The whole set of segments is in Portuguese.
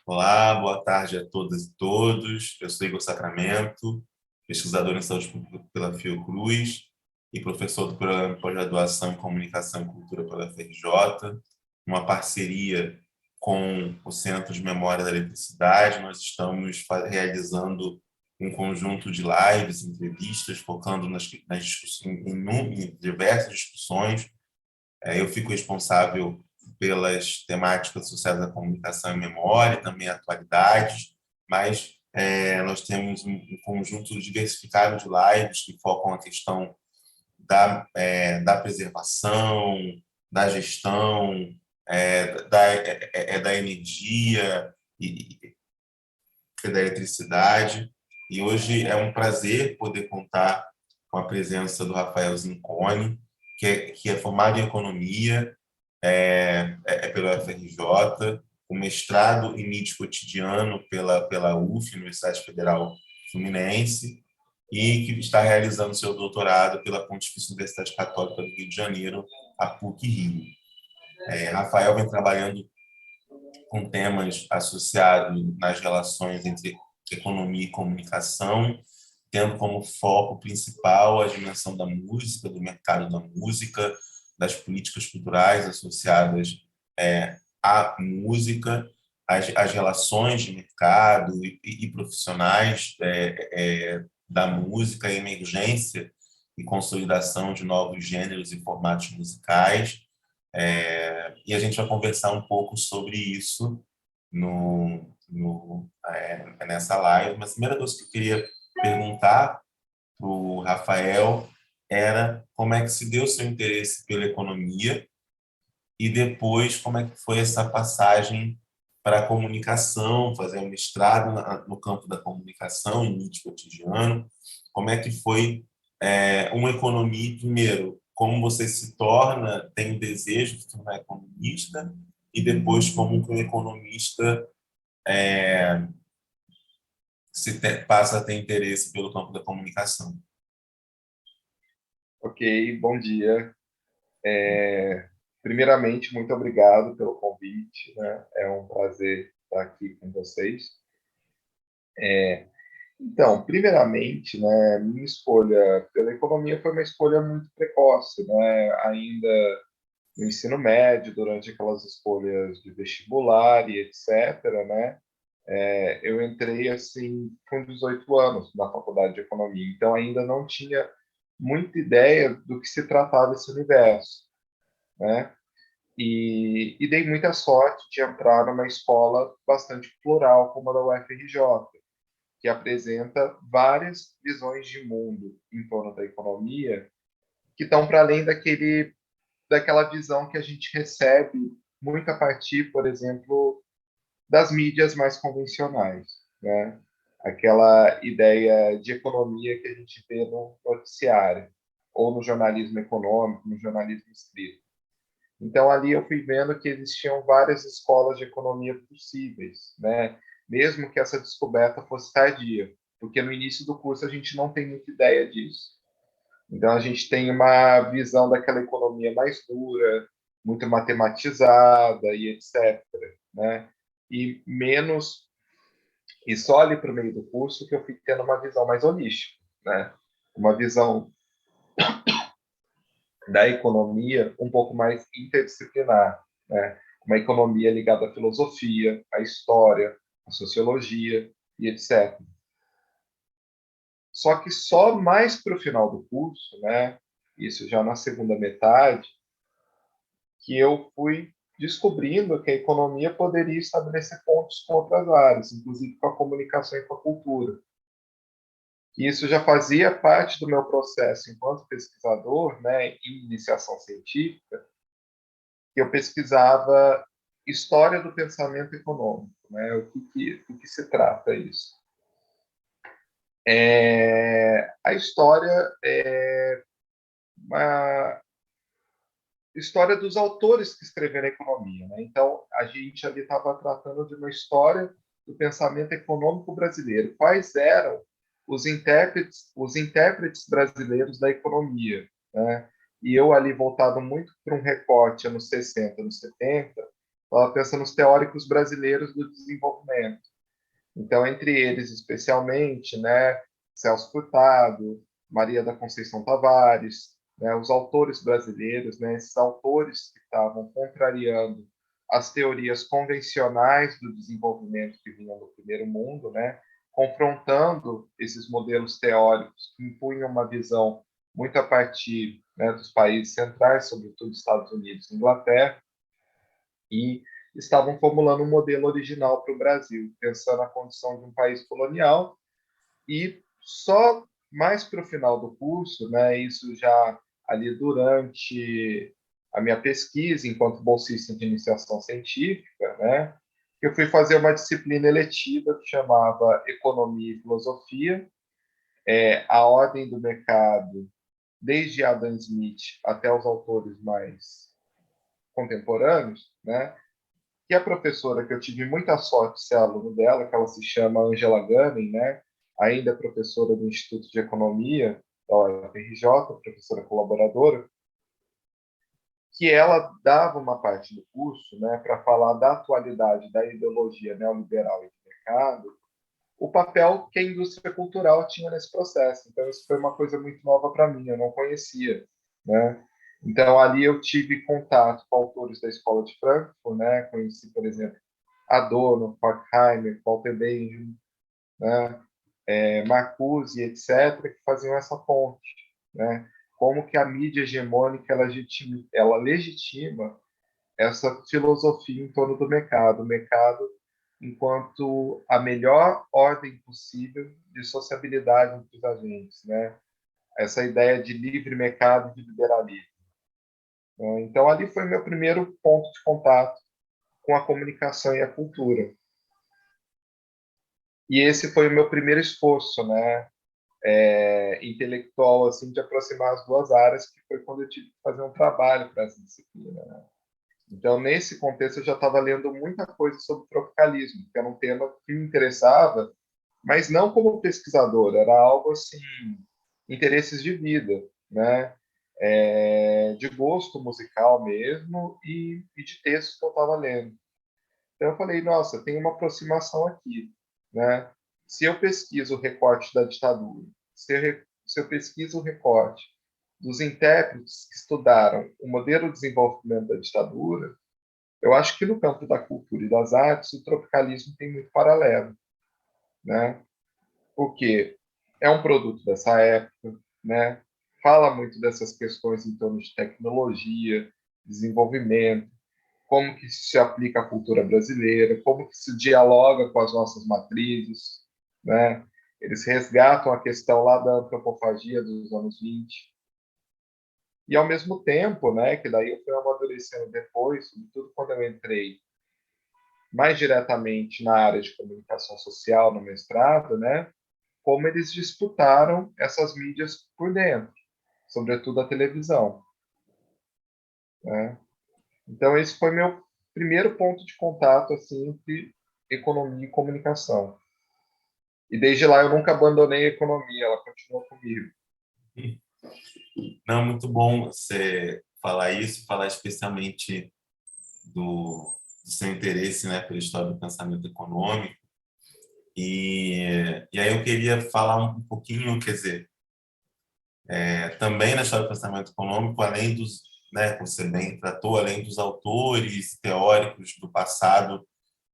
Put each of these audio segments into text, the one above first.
Olá, boa tarde a todas e todos. Eu sou Igor Sacramento, pesquisador em saúde pública pela Fiocruz e professor do programa de pós-graduação em Comunicação e Cultura pela FRJ, uma parceria com o Centro de Memória da Eletricidade. Nós estamos realizando um conjunto de lives, entrevistas, focando nas discussões, em diversas discussões. Eu fico responsável pelas temáticas associadas à comunicação e memória, também atualidades, mas nós temos um conjunto diversificado de lives que focam a questão da preservação, da gestão, da energia e da eletricidade. E hoje é um prazer poder contar com a presença do Rafael Zincone, que é formado em economia pela FRJ, o mestrado em mídia cotidiano pela UF, Universidade Federal Fluminense, e que está realizando seu doutorado pela Pontifícia Universidade Católica do Rio de Janeiro, a PUC-Rio. Rafael vem trabalhando com temas associados nas relações entre economia e comunicação, tendo como foco principal a dimensão da música, do mercado da música, das políticas culturais associadas à música, as relações de mercado e profissionais da música, a emergência e consolidação de novos gêneros e formatos musicais. E a gente vai conversar um pouco sobre isso nessa live. Mas a primeira coisa que eu queria perguntar para o Rafael era como é que se deu o seu interesse pela economia e depois como é que foi essa passagem para a comunicação, fazer um mestrado no campo da comunicação em mídia cotidiano. Como é que foi uma economia, primeiro, como você se torna, tem o desejo de se tornar economista, e depois como que um economista passa a ter interesse pelo campo da comunicação. Ok, bom dia. Primeiramente, muito obrigado pelo convite, né? É um prazer estar aqui com vocês. Então, primeiramente, né, minha escolha pela economia foi uma escolha muito precoce, né? Ainda no ensino médio, durante aquelas escolhas de vestibular e etc., né? Eu entrei assim com 18 anos na faculdade de economia, então ainda não tinha muita ideia do que se tratava esse universo, né? E dei muita sorte de entrar numa escola bastante plural como a da UFRJ, que apresenta várias visões de mundo em torno da economia que estão para além daquela visão que a gente recebe muito a partir, por exemplo, das mídias mais convencionais, né? Aquela ideia de economia que a gente vê no noticiário ou no jornalismo econômico, no jornalismo escrito. Então, ali eu fui vendo que existiam várias escolas de economia possíveis, né? Mesmo que essa descoberta fosse tardia, porque no início do curso a gente não tem muita ideia disso. Então, a gente tem uma visão daquela economia mais dura, muito matematizada e etc., né? E menos, e só ali para o meio do curso que eu fui tendo uma visão mais holística, né? Uma visão da economia um pouco mais interdisciplinar, né? Uma economia ligada à filosofia, à história, à sociologia e etc. Só que só mais para o final do curso, né? Isso já na segunda metade, que eu fui descobrindo que a economia poderia estabelecer pontos com outras áreas, inclusive com a comunicação e com a cultura. E isso já fazia parte do meu processo enquanto pesquisador, né, em iniciação científica, que eu pesquisava história do pensamento econômico, né? O que se trata isso? A história é uma história dos autores que escreveram a economia, né? Então, a gente ali estava tratando de uma história do pensamento econômico brasileiro. Quais eram os intérpretes brasileiros da economia, né? E eu ali voltado muito para um recorte anos 60, anos 70, estava pensando nos teóricos brasileiros do desenvolvimento, desenvolvimento. Então, entre eles, especialmente, né, Celso Furtado, Maria da Conceição Tavares, né, os autores brasileiros, né, esses autores que estavam contrariando as teorias convencionais do desenvolvimento que vinham do primeiro mundo, né, confrontando esses modelos teóricos que impunham uma visão muito a partir, né, dos países centrais, sobretudo Estados Unidos e Inglaterra, e estavam formulando um modelo original para o Brasil, pensando a condição de um país colonial. E só mais para o final do curso, né, isso já ali durante a minha pesquisa enquanto bolsista de iniciação científica, né, eu fui fazer uma disciplina eletiva que chamava Economia e Filosofia, a ordem do mercado, desde Adam Smith até os autores mais contemporâneos, né? Que a professora, que eu tive muita sorte de ser aluno dela, que ela se chama Angela Gunning, né? Ainda professora do Instituto de Economia da UFRJ, professora colaboradora, que ela dava uma parte do curso, né, para falar da atualidade da ideologia neoliberal e de mercado, o papel que a indústria cultural tinha nesse processo. Então, isso foi uma coisa muito nova para mim, eu não conhecia, né? Então, ali eu tive contato com autores da Escola de Frankfurt, né? Conheci, por exemplo, Adorno, Horkheimer, Walter Benjamin, né? Marcuse, etc., que faziam essa ponte, né? Como que a mídia hegemônica ela legitima essa filosofia em torno do mercado, o mercado enquanto a melhor ordem possível de sociabilidade entre os agentes, né? Essa ideia de livre mercado e de liberalismo. Então, ali foi meu primeiro ponto de contato com a comunicação e a cultura. E esse foi o meu primeiro esforço, né, intelectual, assim, de aproximar as duas áreas, que foi quando eu tive que fazer um trabalho para essa disciplina, né? Então, nesse contexto, eu já estava lendo muita coisa sobre tropicalismo, que era um tema que me interessava, mas não como pesquisador, era algo assim, interesses de vida, né? De gosto musical mesmo e de textos que eu estava lendo. Então eu falei, nossa, tem uma aproximação aqui, né? Se eu pesquiso o recorte da ditadura, se eu pesquiso o recorte dos intérpretes que estudaram o modelo de desenvolvimento da ditadura, eu acho que no campo da cultura e das artes o tropicalismo tem muito paralelo, né? Porque é um produto dessa época, né? Fala muito dessas questões em torno de tecnologia, desenvolvimento, como que isso se aplica à cultura brasileira, como que se dialoga com as nossas matrizes, né? Eles resgatam a questão lá da antropofagia dos anos 20. E, ao mesmo tempo, né, que daí eu fui amadurecendo depois, sobretudo quando eu entrei mais diretamente na área de comunicação social no mestrado, né, como eles disputaram essas mídias por dentro, sobretudo a televisão, né? Então, esse foi meu primeiro ponto de contato assim, entre economia e comunicação. E desde lá eu nunca abandonei a economia, ela continua comigo. Não, muito bom você falar isso, falar especialmente do seu interesse, né, pela história do pensamento econômico. E aí eu queria falar um pouquinho, quer dizer, também na história do pensamento econômico, além dos, né, como você bem tratou, além dos autores teóricos do passado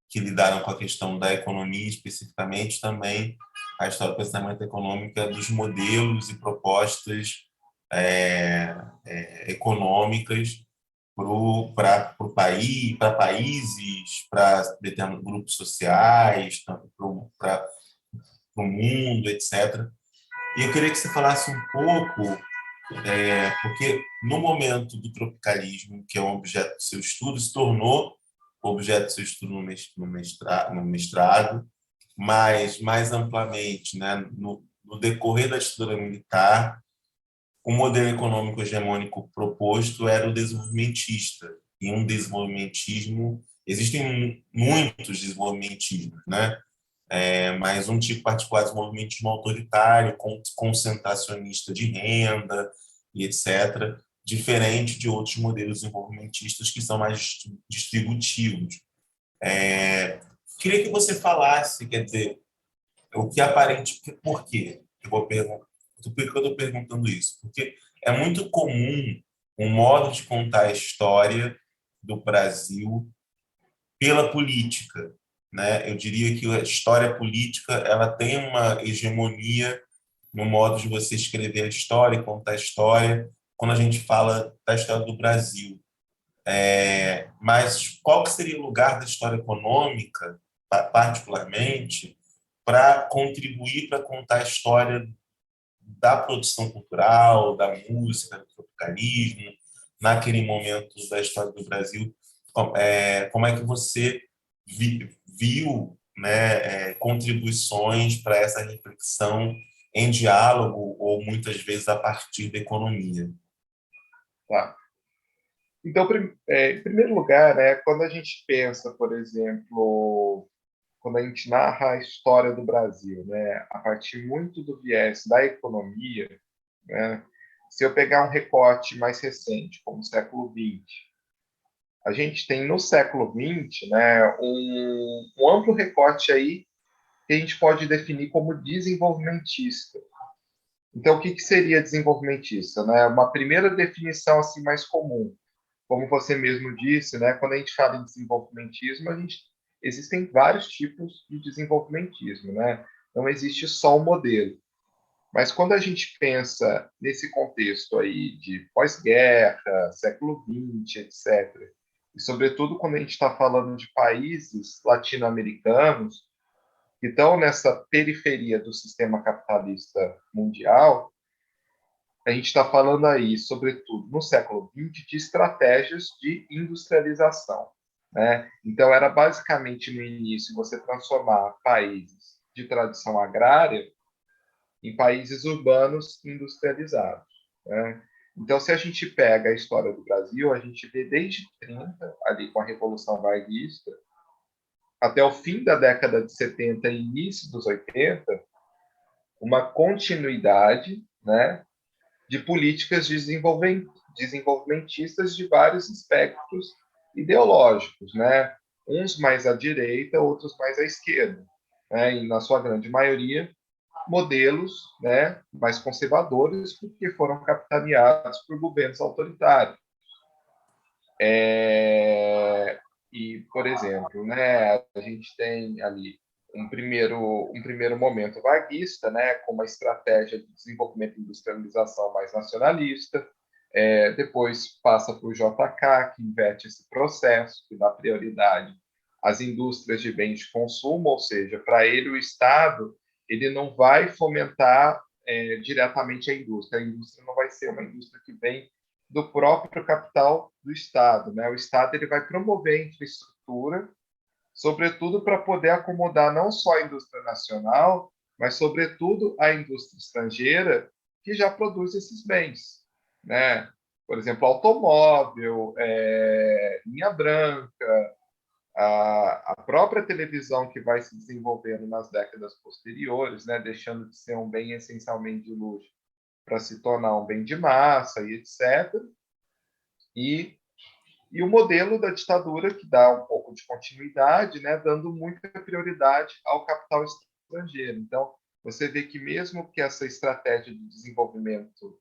que lidaram com a questão da economia especificamente, também a história do pensamento econômico dos modelos e propostas econômicas para o país, para países, para determinados grupos sociais, para o mundo, etc. E eu queria que você falasse um pouco, porque no momento do tropicalismo, que é um objeto do seu estudo, se tornou objeto do seu estudo no mestrado, mas mais amplamente, né, no decorrer da ditadura militar, o modelo econômico hegemônico proposto era o desenvolvimentista. E um desenvolvimentismo, existem muitos desenvolvimentismos, né? Mas um tipo particular de desenvolvimentismo autoritário, concentracionista de renda e etc., diferente de outros modelos desenvolvimentistas que são mais distributivos. Queria que você falasse, quer dizer, o que aparente, por quê? Eu vou perguntar, por que eu estou perguntando isso? Porque é muito comum um modo de contar a história do Brasil pela política, né? Eu diria que a história política ela tem uma hegemonia no modo de você escrever a história e contar a história quando a gente fala da história do Brasil. Mas qual que seria o lugar da história econômica, particularmente, para contribuir para contar a história da produção cultural, da música, do tropicalismo, naquele momento da história do Brasil? Como é que você viu, né, contribuições para essa reflexão em diálogo ou muitas vezes a partir da economia? Tá. Então, em primeiro lugar, né, quando a gente pensa, por exemplo, quando a gente narra a história do Brasil, né, a partir muito do viés da economia, né, se eu pegar um recorte mais recente, como o século XX, a gente tem no século XX, né, um amplo recorte aí que a gente pode definir como desenvolvimentista. Então, o que seria desenvolvimentista? Né? Uma primeira definição assim mais comum, como você mesmo disse, né? Quando a gente fala em desenvolvimentismo, existem vários tipos de desenvolvimentismo, né? Não existe só um modelo. Mas quando a gente pensa nesse contexto aí de pós-guerra, século XX, etc., e sobretudo quando a gente está falando de países latino-americanos que estão nessa periferia do sistema capitalista mundial, a gente está falando aí, sobretudo no século XX, de estratégias de industrialização, né? Então, era basicamente no início você transformar países de tradição agrária em países urbanos industrializados, né? Então, se a gente pega a história do Brasil, a gente vê desde 30, ali com a Revolução Varguista, até o fim da década de 70 e início dos 80, uma continuidade, né, de políticas desenvolvimentistas de vários espectros ideológicos, né? Uns mais à direita, outros mais à esquerda, né? E na sua grande maioria modelos, né, mais conservadores, porque foram capitaneados por governos autoritários. E, por exemplo, né, a gente tem ali um primeiro momento varguista, né, com uma estratégia de desenvolvimento e industrialização mais nacionalista. Depois passa por JK, que inverte esse processo, que dá prioridade às indústrias de bens de consumo, ou seja, para ele o Estado ele não vai fomentar diretamente a indústria não vai ser uma indústria que vem do próprio capital do Estado, né? O Estado ele vai promover a infraestrutura, sobretudo para poder acomodar não só a indústria nacional, mas sobretudo a indústria estrangeira que já produz esses bens, né? Por exemplo, automóvel, linha branca, a própria televisão que vai se desenvolvendo nas décadas posteriores, né? Deixando de ser um bem essencialmente de luxo para se tornar um bem de massa e etc. E, e o modelo da ditadura, que dá um pouco de continuidade, né, dando muita prioridade ao capital estrangeiro. Então, você vê que mesmo que essa estratégia de desenvolvimento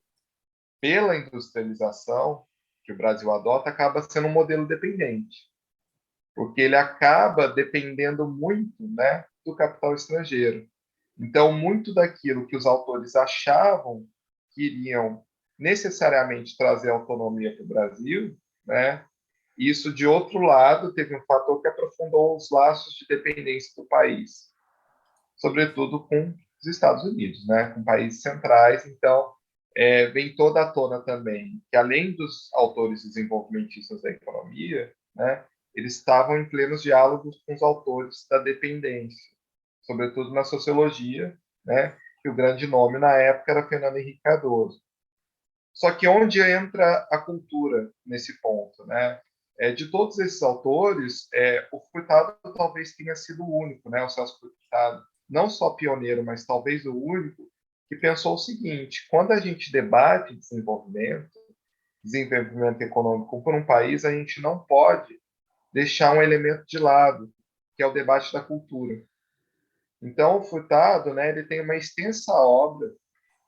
pela industrialização que o Brasil adota acaba sendo um modelo dependente, porque ele acaba dependendo muito, né, do capital estrangeiro. Então, muito daquilo que os autores achavam que iriam necessariamente trazer autonomia para o Brasil, né? Isso, de outro lado, teve um fator que aprofundou os laços de dependência do país, sobretudo com os Estados Unidos, né? Com países centrais. Então, vem toda à tona também que, além dos autores desenvolvimentistas da economia, né, eles estavam em plenos diálogos com os autores da dependência, sobretudo na sociologia, né? Que o grande nome na época era Fernando Henrique Cardoso. Só que onde entra a cultura nesse ponto, né? De todos esses autores, o Furtado talvez tenha sido o único, né? O Celso Furtado, não só pioneiro, mas talvez o único, que pensou o seguinte: quando a gente debate desenvolvimento econômico por um país, a gente não pode deixar um elemento de lado, que que é o debate da cultura. Então, o Furtado, né, ele tem uma extensa obra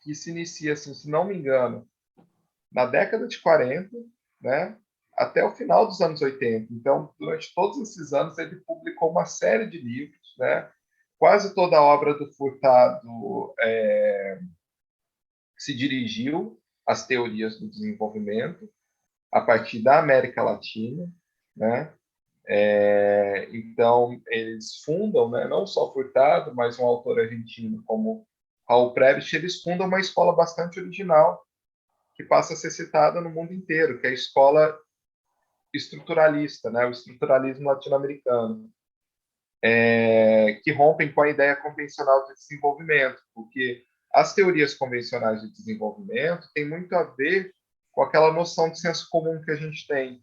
que se inicia, assim, se não me engano, na década de 40, né, até o final dos anos 80. Então, durante todos esses anos, ele publicou uma série de livros, né? Quase toda a obra do Furtado se dirigiu às teorias do desenvolvimento a partir da América Latina, né? Então, eles fundam, né, não só Furtado, mas um autor argentino como Raul Prebisch, eles fundam uma escola bastante original que passa a ser citada no mundo inteiro, que é a escola estruturalista, né, o estruturalismo latino-americano, que rompem com a ideia convencional de desenvolvimento, porque as teorias convencionais de desenvolvimento têm muito a ver com aquela noção de senso comum que a gente tem,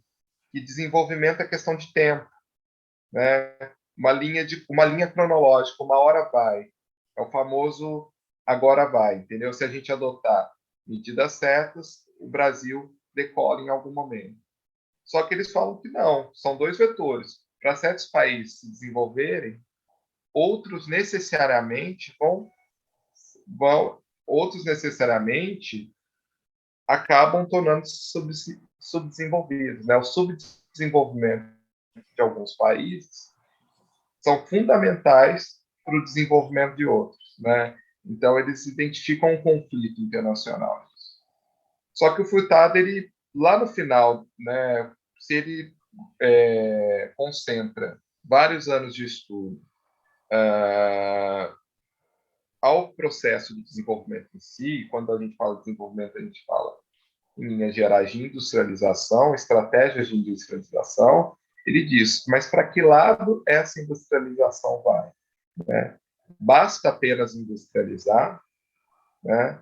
que desenvolvimento é questão de tempo, né? Uma linha cronológica, uma hora vai. É o famoso agora vai, entendeu? Se a gente adotar medidas certas, o Brasil decola em algum momento. Só que eles falam que não, são dois vetores. Para certos países se desenvolverem, outros necessariamente outros necessariamente acabam tornando-se subdesenvolvidos, né? O subdesenvolvimento de alguns países são fundamentais para o desenvolvimento de outros, né? Então eles identificam um conflito internacional. Só que o Furtado, ele lá no final, né, se ele concentra vários anos de estudo ao processo de desenvolvimento em si, quando a gente fala de desenvolvimento, a gente fala, em linhas gerais, de industrialização, estratégias de industrialização, ele diz, mas para que lado essa industrialização vai? Né? Basta apenas industrializar? Né?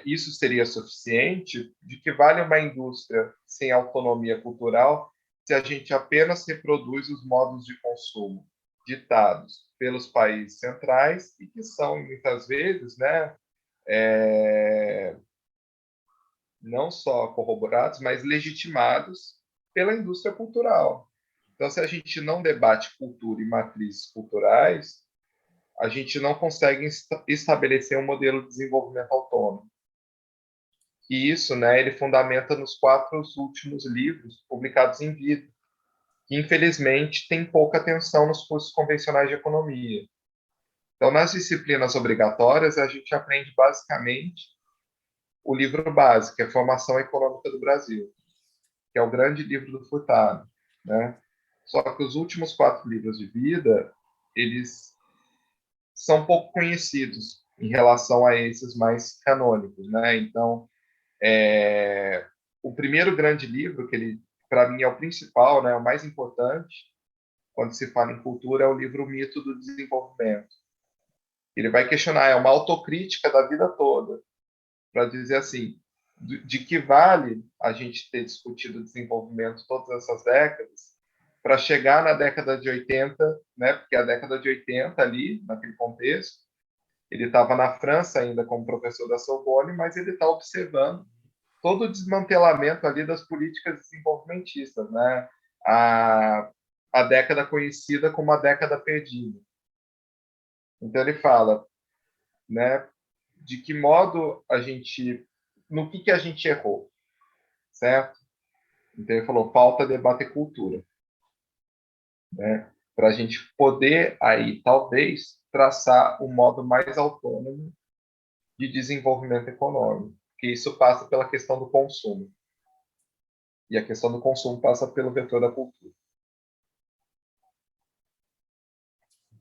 Isso seria suficiente? De que vale uma indústria sem autonomia cultural se a gente apenas reproduz os modos de consumo ditados pelos países centrais e que são, muitas vezes, né, não só corroborados, mas legitimados pela indústria cultural. Então, se a gente não debate cultura e matrizes culturais, a gente não consegue estabelecer um modelo de desenvolvimento autônomo. E isso, né, ele fundamenta nos 4 últimos livros publicados em vida, que infelizmente tem pouca atenção nos cursos convencionais de economia. Então, nas disciplinas obrigatórias, a gente aprende basicamente o livro básico, que é a Formação Econômica do Brasil, que é o grande livro do Furtado, né? Só que os últimos 4 livros de vida, eles são pouco conhecidos em relação a esses mais canônicos, né? Então, o primeiro grande livro, que ele, para mim, é o principal, né, o mais importante, quando se fala em cultura, é o livro O Mito do Desenvolvimento. Ele vai questionar, é uma autocrítica da vida toda, para dizer assim, de que vale a gente ter discutido o desenvolvimento todas essas décadas, para chegar na década de 80, né, porque a década de 80 ali, naquele contexto, ele estava na França ainda como professor da Sorbonne, mas ele está observando todo o desmantelamento ali das políticas desenvolvimentistas, né? A década conhecida como a década perdida. Então ele fala, né, de que modo a gente, no que a gente errou, certo? Então ele falou, falta debater cultura, né? Para a gente poder aí talvez traçar um modo mais autônomo de desenvolvimento econômico, que isso passa pela questão do consumo. E a questão do consumo passa pelo vetor da cultura.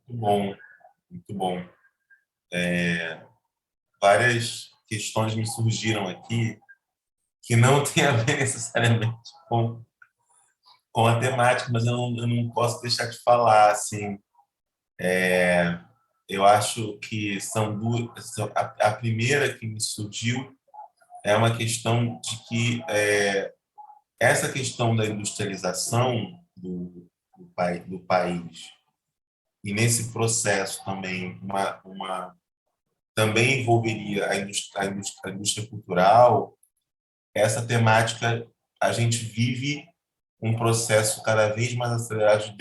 Muito bom, muito bom. Várias questões me surgiram aqui que não tem a ver necessariamente com a temática, mas eu não posso deixar de falar, assim. Eu acho que são duas. A primeira que me surgiu é uma questão de que essa questão da industrialização do país e nesse processo também também envolveria a indústria cultural. Essa temática, a gente vive um processo cada vez mais acelerado de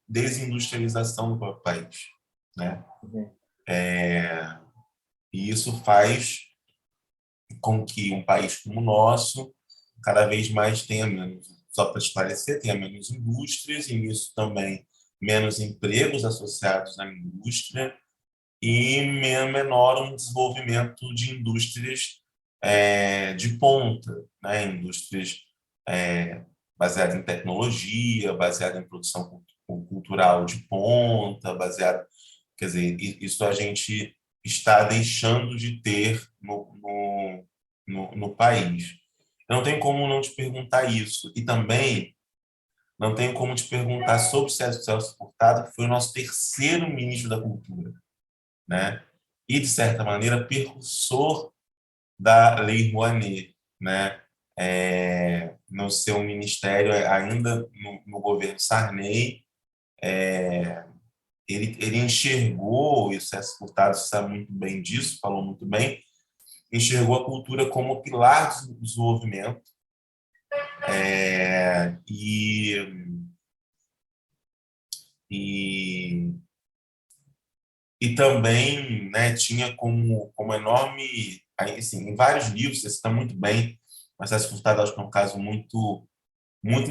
desindustrialização do próprio país, né? Uhum. E isso faz com que um país como o nosso cada vez mais tenha menos, só para esclarecer, tenha menos indústrias e nisso também menos empregos associados à indústria e menor um desenvolvimento de indústrias de ponta, né? Indústrias baseadas em tecnologia, baseadas em produção cultural de ponta, baseada, quer dizer, isso a gente está deixando de ter no país. Eu não tenho como não te perguntar isso. E também não tenho como te perguntar sobre o Celso Furtado, que foi o nosso terceiro ministro da Cultura, né? E, de certa maneira, precursor da Lei Rouanet, né? No seu ministério, ainda no governo Sarney, ele enxergou, e o Celso Furtado sabe muito bem disso, falou muito bem, enxergou a cultura como pilar do desenvolvimento é, e, e, e também, né, tinha como enorme, aí, assim, em vários livros, você está muito bem, mas Celso Furtado acho que é um caso muito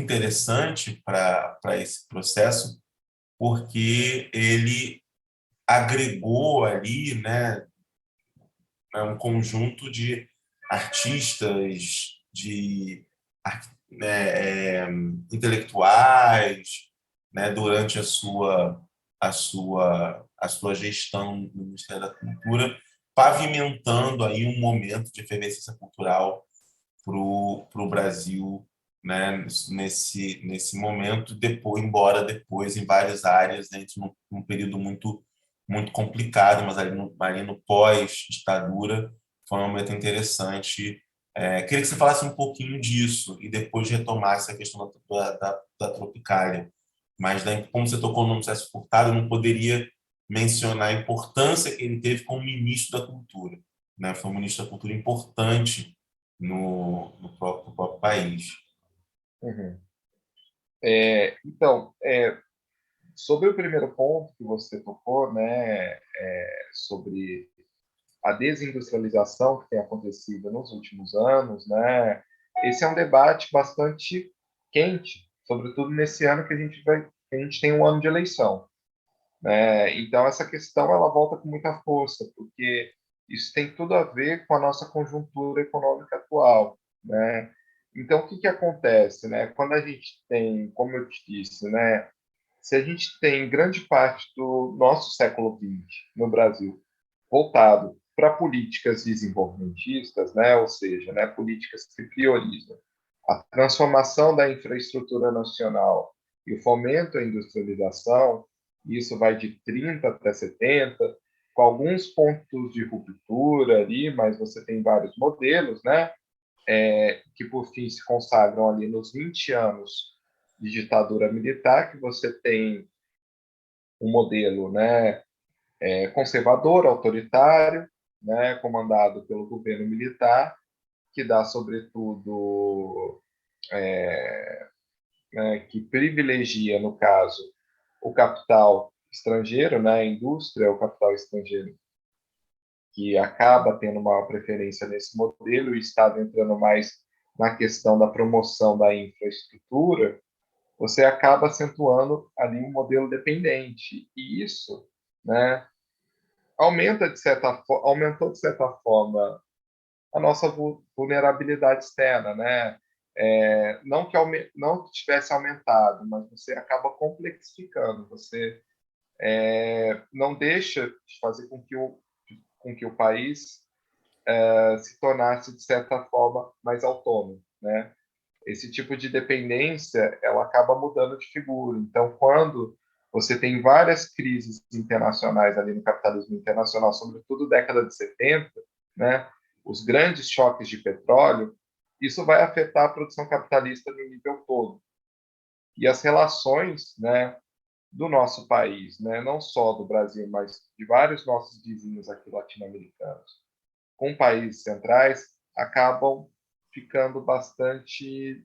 interessante para esse processo, porque ele agregou ali, né, um conjunto de artistas, de intelectuais, né, durante a sua gestão no Ministério da Cultura, pavimentando aí um momento de efervescência cultural para o Brasil, né, nesse momento, embora depois em várias áreas, dentro de um período muito complicado, mas ali no pós-ditadura foi um momento interessante. Queria que você falasse um pouquinho disso e depois retomasse a questão da Tropicália. Mas como você tocou no nome do Celso Furtado, eu não poderia mencionar a importância que ele teve como ministro da Cultura, né? Foi um ministro da Cultura importante no próprio país. Uhum. Então, sobre o primeiro ponto que você tocou, né, sobre a desindustrialização que tem acontecido nos últimos anos, né, esse é um debate bastante quente, sobretudo nesse ano que a gente tem um ano de eleição, né? Então essa questão ela volta com muita força, porque isso tem tudo a ver com a nossa conjuntura econômica atual, né? Então o que que acontece, né? Quando a gente tem, como eu te disse, né, se a gente tem grande parte do nosso século XX no Brasil voltado para políticas desenvolvimentistas, né, ou seja, né, políticas que priorizam a transformação da infraestrutura nacional e o fomento à industrialização, isso vai de 30 até 70, com alguns pontos de ruptura ali, mas você tem vários modelos, né, que por fim se consagram ali nos 20 anos de ditadura militar, que você tem um modelo, né, conservador, autoritário, né, comandado pelo governo militar, que dá, sobretudo, né, que privilegia, no caso, o capital estrangeiro, né, a indústria, o capital estrangeiro, que acaba tendo uma preferência nesse modelo, e o Estado entrando mais na questão da promoção da infraestrutura, você acaba acentuando ali um modelo dependente. E isso, né, aumentou de certa forma a nossa vulnerabilidade externa, né? Não que tivesse aumentado, mas você acaba complexificando, você não deixa de fazer com que o país se tornasse, de certa forma, mais autônomo, né? Esse tipo de dependência, ela acaba mudando de figura. Então, quando você tem várias crises internacionais ali no capitalismo internacional, sobretudo década de 70, né? Os grandes choques de petróleo, isso vai afetar a produção capitalista no nível todo. E as relações, né, do nosso país, né, não só do Brasil, mas de vários nossos vizinhos aqui latino-americanos, com países centrais, acabam ficando bastante,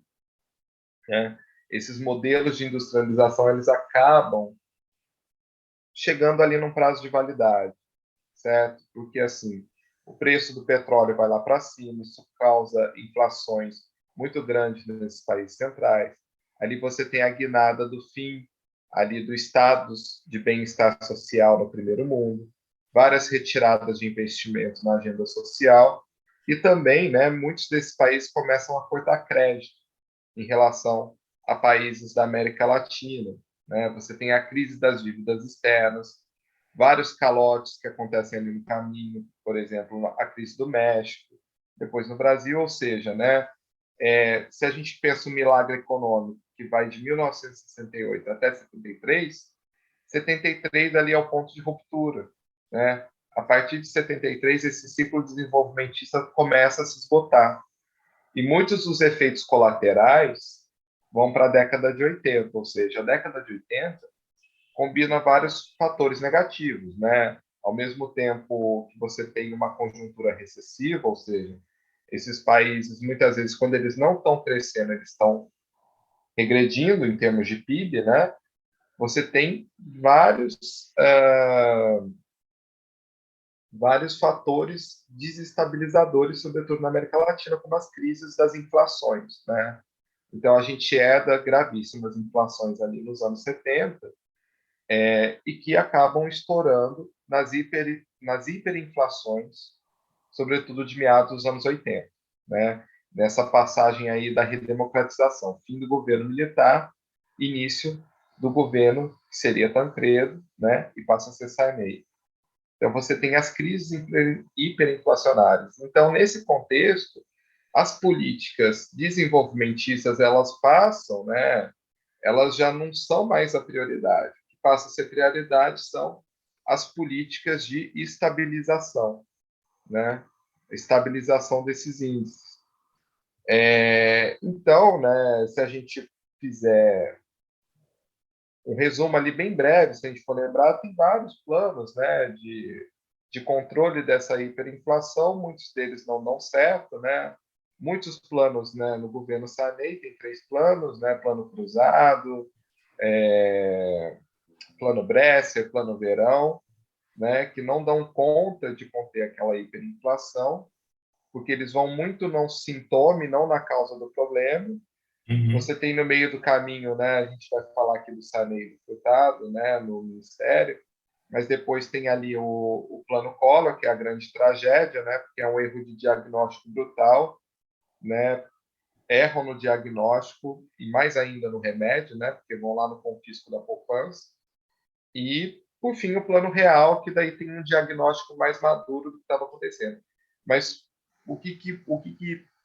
né, esses modelos de industrialização eles acabam chegando ali num prazo de validade, certo? Porque assim, o preço do petróleo vai lá para cima, isso causa inflações muito grandes nesses países centrais. Ali você tem a guinada do fim ali do status de bem-estar social no primeiro mundo, várias retiradas de investimento na agenda social e também, né, muitos desses países começam a cortar crédito em relação a países da América Latina, né? Você tem a crise das dívidas externas, vários calotes que acontecem ali no caminho, por exemplo, a crise do México, depois no Brasil, ou seja, né, se a gente pensa um milagre econômico que vai de 1968 até 73 ali é o ponto de ruptura, né? A partir de 73, esse ciclo desenvolvimentista começa a se esgotar. E muitos dos efeitos colaterais vão para a década de 80, ou seja, a década de 80 combina vários fatores negativos, né? Ao mesmo tempo que você tem uma conjuntura recessiva, ou seja, esses países, muitas vezes, quando eles não estão crescendo, eles estão regredindo em termos de PIB, né? Você tem vários fatores desestabilizadores, sobretudo na América Latina, como as crises das inflações, né? Então, a gente herda gravíssimas inflações ali nos anos 70, e que acabam estourando nas hiperinflações, sobretudo de meados dos anos 80, né? Nessa passagem aí da redemocratização, fim do governo militar, início do governo que seria Tancredo, né? E passa a ser Sarney. Então, você tem as crises hiperinflacionárias. Então, nesse contexto, as políticas desenvolvimentistas, elas passam, né? Elas já não são mais a prioridade. O que passa a ser prioridade são as políticas de estabilização, né? Estabilização desses índices. Então, né, se a gente fizer um resumo ali bem breve, se a gente for lembrar, tem vários planos, né, de controle dessa hiperinflação, muitos deles não dão certo, né? Muitos planos, né, no governo Sarney, tem 3 planos, né? Plano Cruzado, Plano Bresser, Plano Verão, né, que não dão conta de conter aquela hiperinflação, porque eles vão muito no sintoma e não na causa do problema. Uhum. Você tem no meio do caminho, né, a gente vai falar aqui do Sarney deputado, né, no Ministério, mas depois tem ali o Plano Collor, que é a grande tragédia, né, porque é um erro de diagnóstico brutal, né, erram no diagnóstico e mais ainda no remédio, né, porque vão lá no confisco da poupança, e, por fim, o Plano Real, que daí tem um diagnóstico mais maduro do que estava acontecendo. Mas o que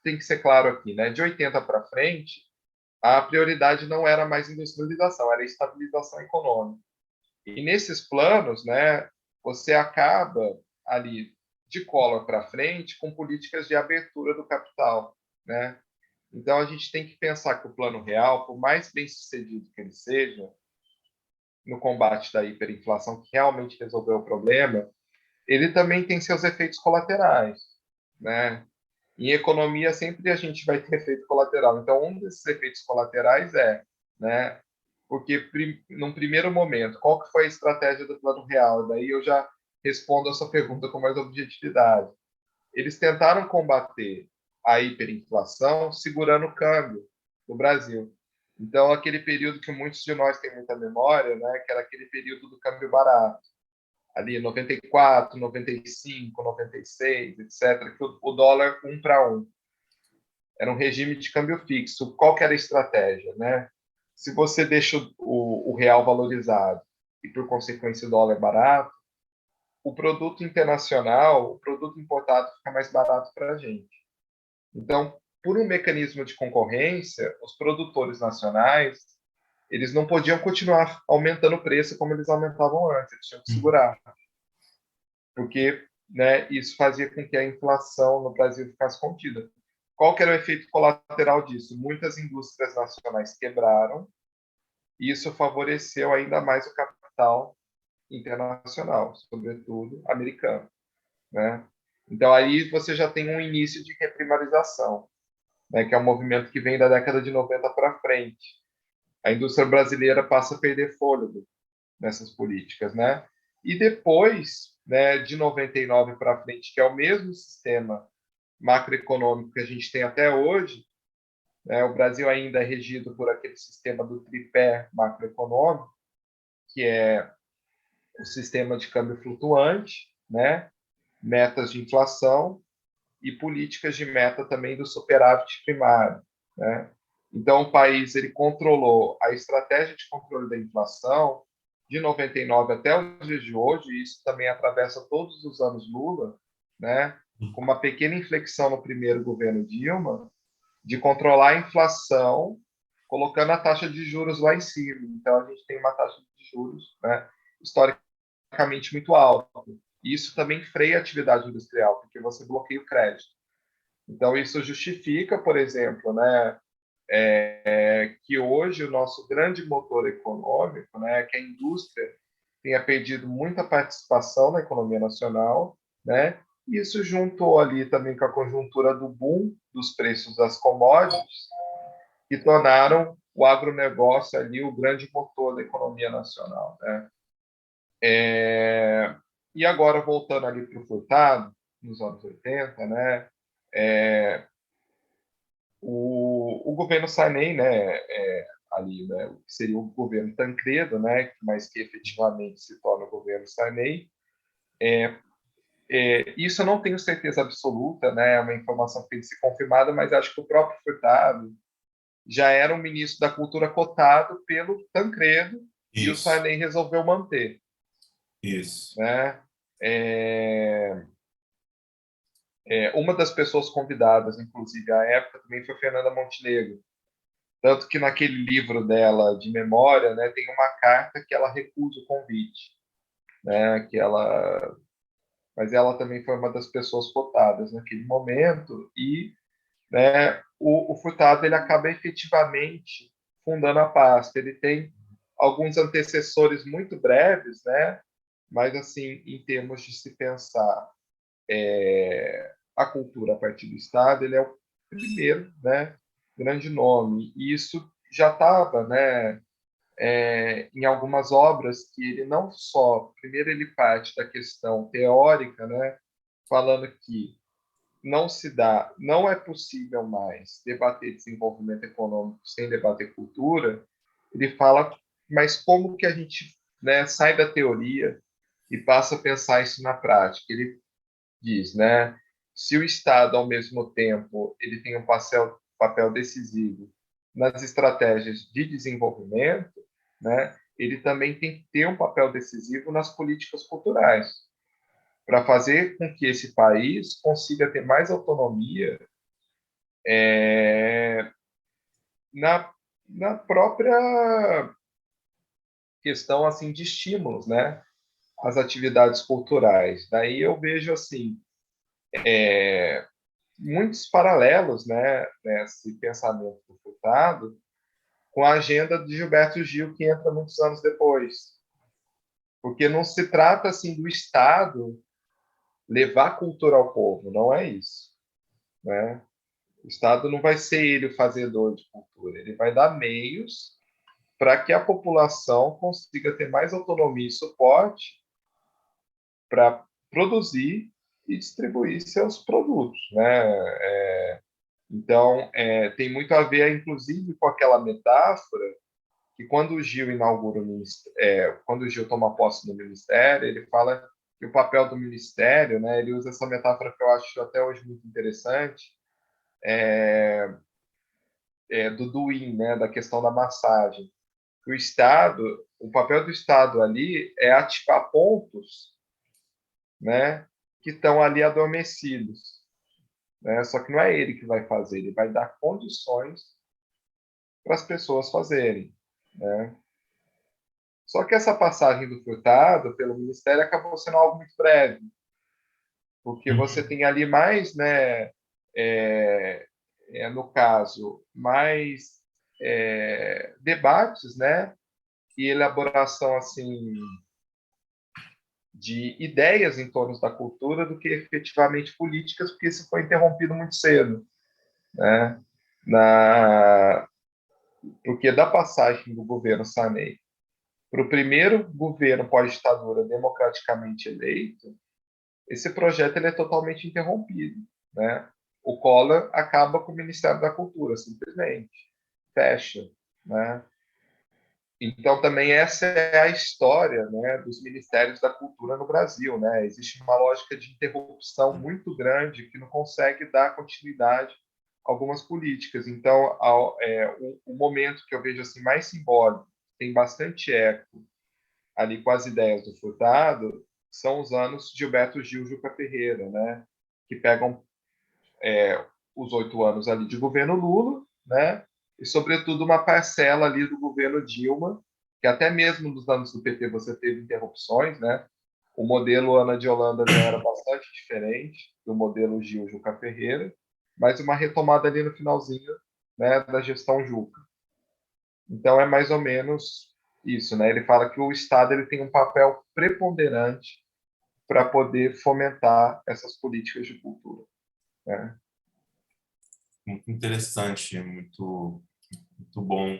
tem que ser claro aqui, né? De 80 para frente, a prioridade não era mais industrialização, era estabilização econômica. E nesses planos, né, você acaba ali de Collor para frente com políticas de abertura do capital, né? Então a gente tem que pensar que o Plano Real, por mais bem sucedido que ele seja no combate da hiperinflação, que realmente resolveu o problema, ele também tem seus efeitos colaterais, né? Em economia sempre a gente vai ter efeito colateral. Então um desses efeitos colaterais né, porque num primeiro momento, qual que foi a estratégia do Plano Real? Daí eu já respondo a sua pergunta com mais objetividade. Eles tentaram combater a hiperinflação segurando o câmbio no Brasil. Então, aquele período que muitos de nós têm muita memória, né, que era aquele período do câmbio barato, ali 94, 95, 96, etc., que o dólar 1 para 1. Era um regime de câmbio fixo. Qual que era a estratégia, né? Se você deixa o real valorizado e, por consequência, o dólar barato, o produto internacional, o produto importado fica mais barato para a gente. Então, por um mecanismo de concorrência, os produtores nacionais eles não podiam continuar aumentando o preço como eles aumentavam antes, eles tinham que segurar, porque, né, isso fazia com que a inflação no Brasil ficasse contida. Qual que era o efeito colateral disso? Muitas indústrias nacionais quebraram e isso favoreceu ainda mais o capital internacional, sobretudo americano, né? Então aí você já tem um início de reprimarização, né, que é um movimento que vem da década de 90 para frente. a indústria brasileira passa a perder fôlego nessas políticas, né? E depois, né, de 99 para frente, que é o mesmo sistema macroeconômico que a gente tem até hoje, né, o Brasil ainda é regido por aquele sistema do tripé macroeconômico, que é o sistema de câmbio flutuante, né, metas de inflação e políticas de meta também do superávit primário, né? Então, o país ele controlou a estratégia de controle da inflação de 99 até os dias de hoje, e isso também atravessa todos os anos Lula, né? Com uma pequena inflexão no primeiro governo Dilma, de controlar a inflação, colocando a taxa de juros lá em cima. Então, a gente tem uma taxa de juros, né, historicamente muito alta. E isso também freia a atividade industrial, porque você bloqueia o crédito. Então, isso justifica, por exemplo, né, que hoje o nosso grande motor econômico, né, que a indústria tenha perdido muita participação na economia nacional, né, e isso juntou ali também com a conjuntura do boom dos preços das commodities, que tornaram o agronegócio ali o grande motor da economia nacional, né? E agora, voltando ali para o Furtado, nos anos 80, né, o governo Sarney, né, ali, né, que seria o governo Tancredo, né, mas que efetivamente se torna o governo Sarney. Isso eu não tenho certeza absoluta, né, é uma informação que tem que ser confirmada, mas acho que o próprio Furtado já era um ministro da Cultura cotado pelo Tancredo e o Isso, Sarney resolveu manter, isso. né? Uma das pessoas convidadas, inclusive, à época, também foi Fernanda Montenegro. Tanto que naquele livro dela de memória, né, tem uma carta que ela recusa o convite, né, mas ela também foi uma das pessoas cotadas naquele momento e, né, o Furtado ele acaba efetivamente fundando a pasta. Ele tem alguns antecessores muito breves, né, mas assim, em termos de se pensar a cultura a partir do Estado, ele é o primeiro, né, grande nome. E isso já estava, né, em algumas obras que ele não só, primeiro ele parte da questão teórica, né, falando que não é possível mais debater desenvolvimento econômico sem debater cultura. Ele fala, mas como que a gente, né, sai da teoria e passa a pensar isso na prática? Ele diz, né, se o Estado, ao mesmo tempo, ele tem um papel decisivo nas estratégias de desenvolvimento, né, ele também tem que ter um papel decisivo nas políticas culturais, para fazer com que esse país consiga ter mais autonomia na, na própria questão assim de estímulos, né, às atividades culturais. Daí eu vejo assim muitos paralelos, né, nesse pensamento do Furtado com a agenda de Gilberto Gil, que entra muitos anos depois. Porque não se trata assim do Estado levar cultura ao povo, não é isso, né? O Estado não vai ser ele o fazedor de cultura, ele vai dar meios para que a população consiga ter mais autonomia e suporte para produzir e distribuir seus produtos, né? Então, tem muito a ver, inclusive, com aquela metáfora que quando o Gil inaugura o ministério, quando o Gil toma posse no ministério, ele fala que o papel do ministério, né, ele usa essa metáfora que eu acho até hoje muito interessante, do doing, né, da questão da massagem. O Estado, o papel do Estado ali é ativar pontos, né, que estão ali adormecidos, né? Só que não é ele que vai fazer, ele vai dar condições para as pessoas fazerem, né? Só que essa passagem do Furtado pelo Ministério acabou sendo algo muito breve, porque você tem ali mais, né, no caso, mais debates, né, e elaboração assim de ideias em torno da cultura do que efetivamente políticas, porque isso foi interrompido muito cedo, né? Na, porque da passagem do governo Sarney para o primeiro governo pós-ditadura democraticamente eleito, esse projeto ele é totalmente interrompido, né? O Collor acaba com o Ministério da Cultura, simplesmente fecha, né? Então também essa é a história, né, dos ministérios da cultura no Brasil, né? Existe uma lógica de interrupção muito grande que não consegue dar continuidade a algumas políticas. Então o momento que eu vejo assim mais simbólico, tem bastante eco ali com as ideias do Furtado, são os anos de Gilberto Gil, Juca Ferreira, né? Que pegam os 8 anos ali de governo Lula, né? E, sobretudo, uma parcela ali do governo Dilma, que até mesmo nos anos do PT você teve interrupções, né? O modelo Ana de Holanda já era bastante diferente do modelo Gil Juca Ferreira, mas uma retomada ali no finalzinho, né, da gestão Juca. Então é mais ou menos isso, né? Ele fala que o Estado ele tem um papel preponderante para poder fomentar essas políticas de cultura, né? Muito interessante, muito bom.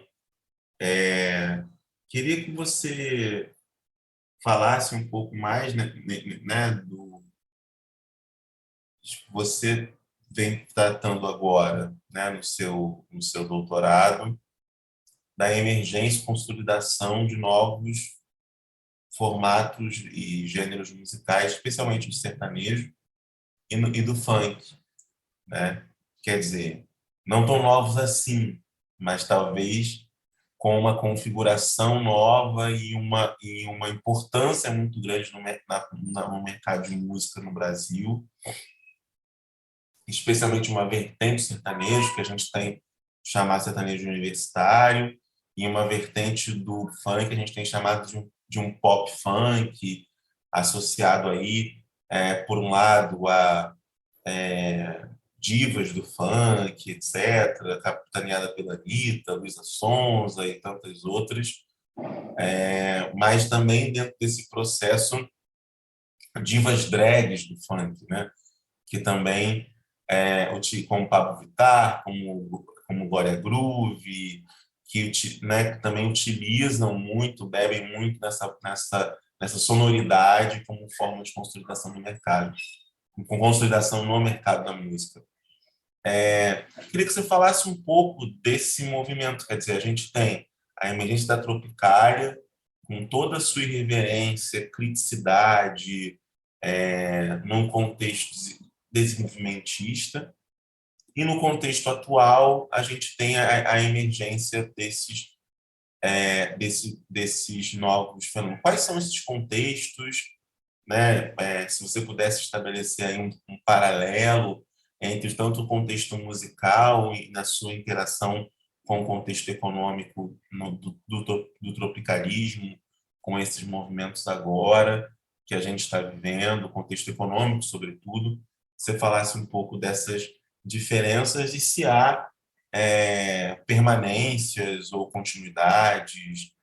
Queria que você falasse um pouco mais, né, você vem tratando agora, né, no seu doutorado, da emergência e consolidação de novos formatos e gêneros musicais, especialmente do sertanejo e do funk, né? Quer dizer, não tão novos assim, mas talvez com uma configuração nova e uma importância muito grande no mercado de música no Brasil, especialmente uma vertente sertanejo, que a gente tem chamado sertanejo universitário, e uma vertente do funk que a gente tem chamado de um pop funk, associado aí, por um lado, a divas do funk, etc., capitaneada pela Anitta, Luísa Sonza e tantas outras, mas também dentro desse processo, divas drags do funk, né? Que também, como Pablo Vittar, como Glória Groove, né, que também utilizam muito, bebem muito nessa sonoridade como forma de consolidação no mercado, com consolidação no mercado da música. Queria que você falasse um pouco desse movimento. Quer dizer, a gente tem a emergência da Tropicália, com toda a sua irreverência, criticidade, num contexto desenvolvimentista, e no contexto atual, a gente tem a emergência desses novos fenômenos. Quais são esses contextos, né? Se você pudesse estabelecer aí um paralelo entre tanto o contexto musical e na sua interação com o contexto econômico do tropicalismo, com esses movimentos agora que a gente está vivendo, o contexto econômico, sobretudo, você falasse um pouco dessas diferenças e se há permanências ou continuidades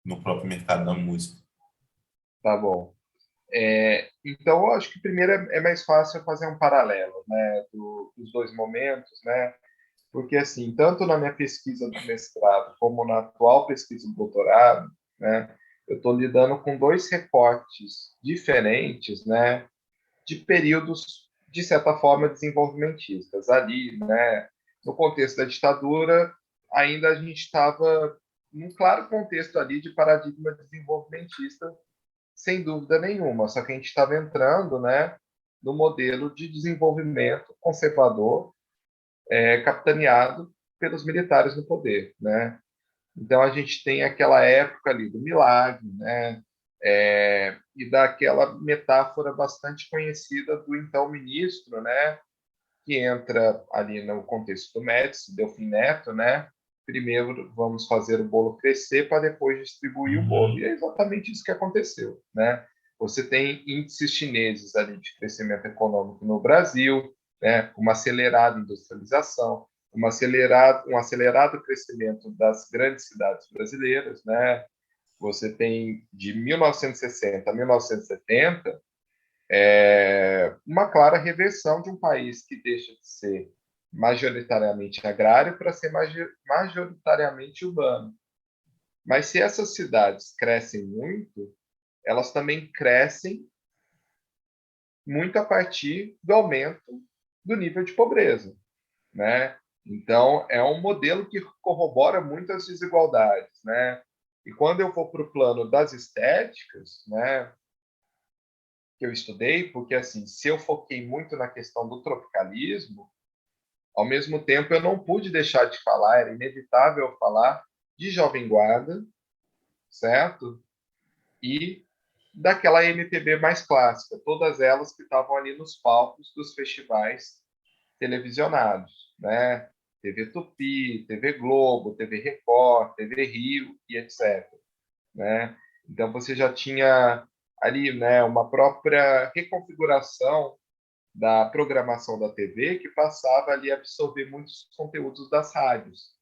no próprio mercado da música. Tá bom. Então, eu acho que primeiro é mais fácil fazer um paralelo, né, dos dois momentos, né, porque assim, tanto na minha pesquisa do mestrado como na atual pesquisa do doutorado, né, eu estou lidando com dois recortes diferentes, né, de períodos de certa forma desenvolvimentistas ali, né, no contexto da ditadura, ainda a gente estava num claro contexto ali de paradigma desenvolvimentista sem dúvida nenhuma. Só que a gente estava entrando, né, no modelo de desenvolvimento conservador, capitaneado pelos militares no poder, né? Então a gente tem aquela época ali do milagre, né? E daquela metáfora bastante conhecida do então ministro, né? Que entra ali no contexto do Médici, Delfim Neto, né? Primeiro vamos fazer o bolo crescer para depois distribuir o bolo. E é exatamente isso que aconteceu, né? Você tem índices chineses ali de crescimento econômico no Brasil, né? Uma acelerada industrialização, um acelerado crescimento das grandes cidades brasileiras, né? Você tem de 1960 a 1970 uma clara reversão de um país que deixa de ser majoritariamente agrário para ser majoritariamente urbano. Mas se essas cidades crescem muito, elas também crescem muito a partir do aumento do nível de pobreza, né? Então, é um modelo que corrobora muito as desigualdades, né? E quando eu vou para o plano das estéticas, né, que eu estudei, porque assim, se eu foquei muito na questão do tropicalismo, ao mesmo tempo eu não pude deixar de falar, era inevitável falar de Jovem Guarda, certo? E daquela MPB mais clássica, todas elas que estavam ali nos palcos dos festivais televisionados, né? TV Tupi, TV Globo, TV Record, TV Rio e etc, né? Então você já tinha ali, né, uma própria reconfiguração da programação da TV que passava ali a absorver muitos conteúdos das rádios,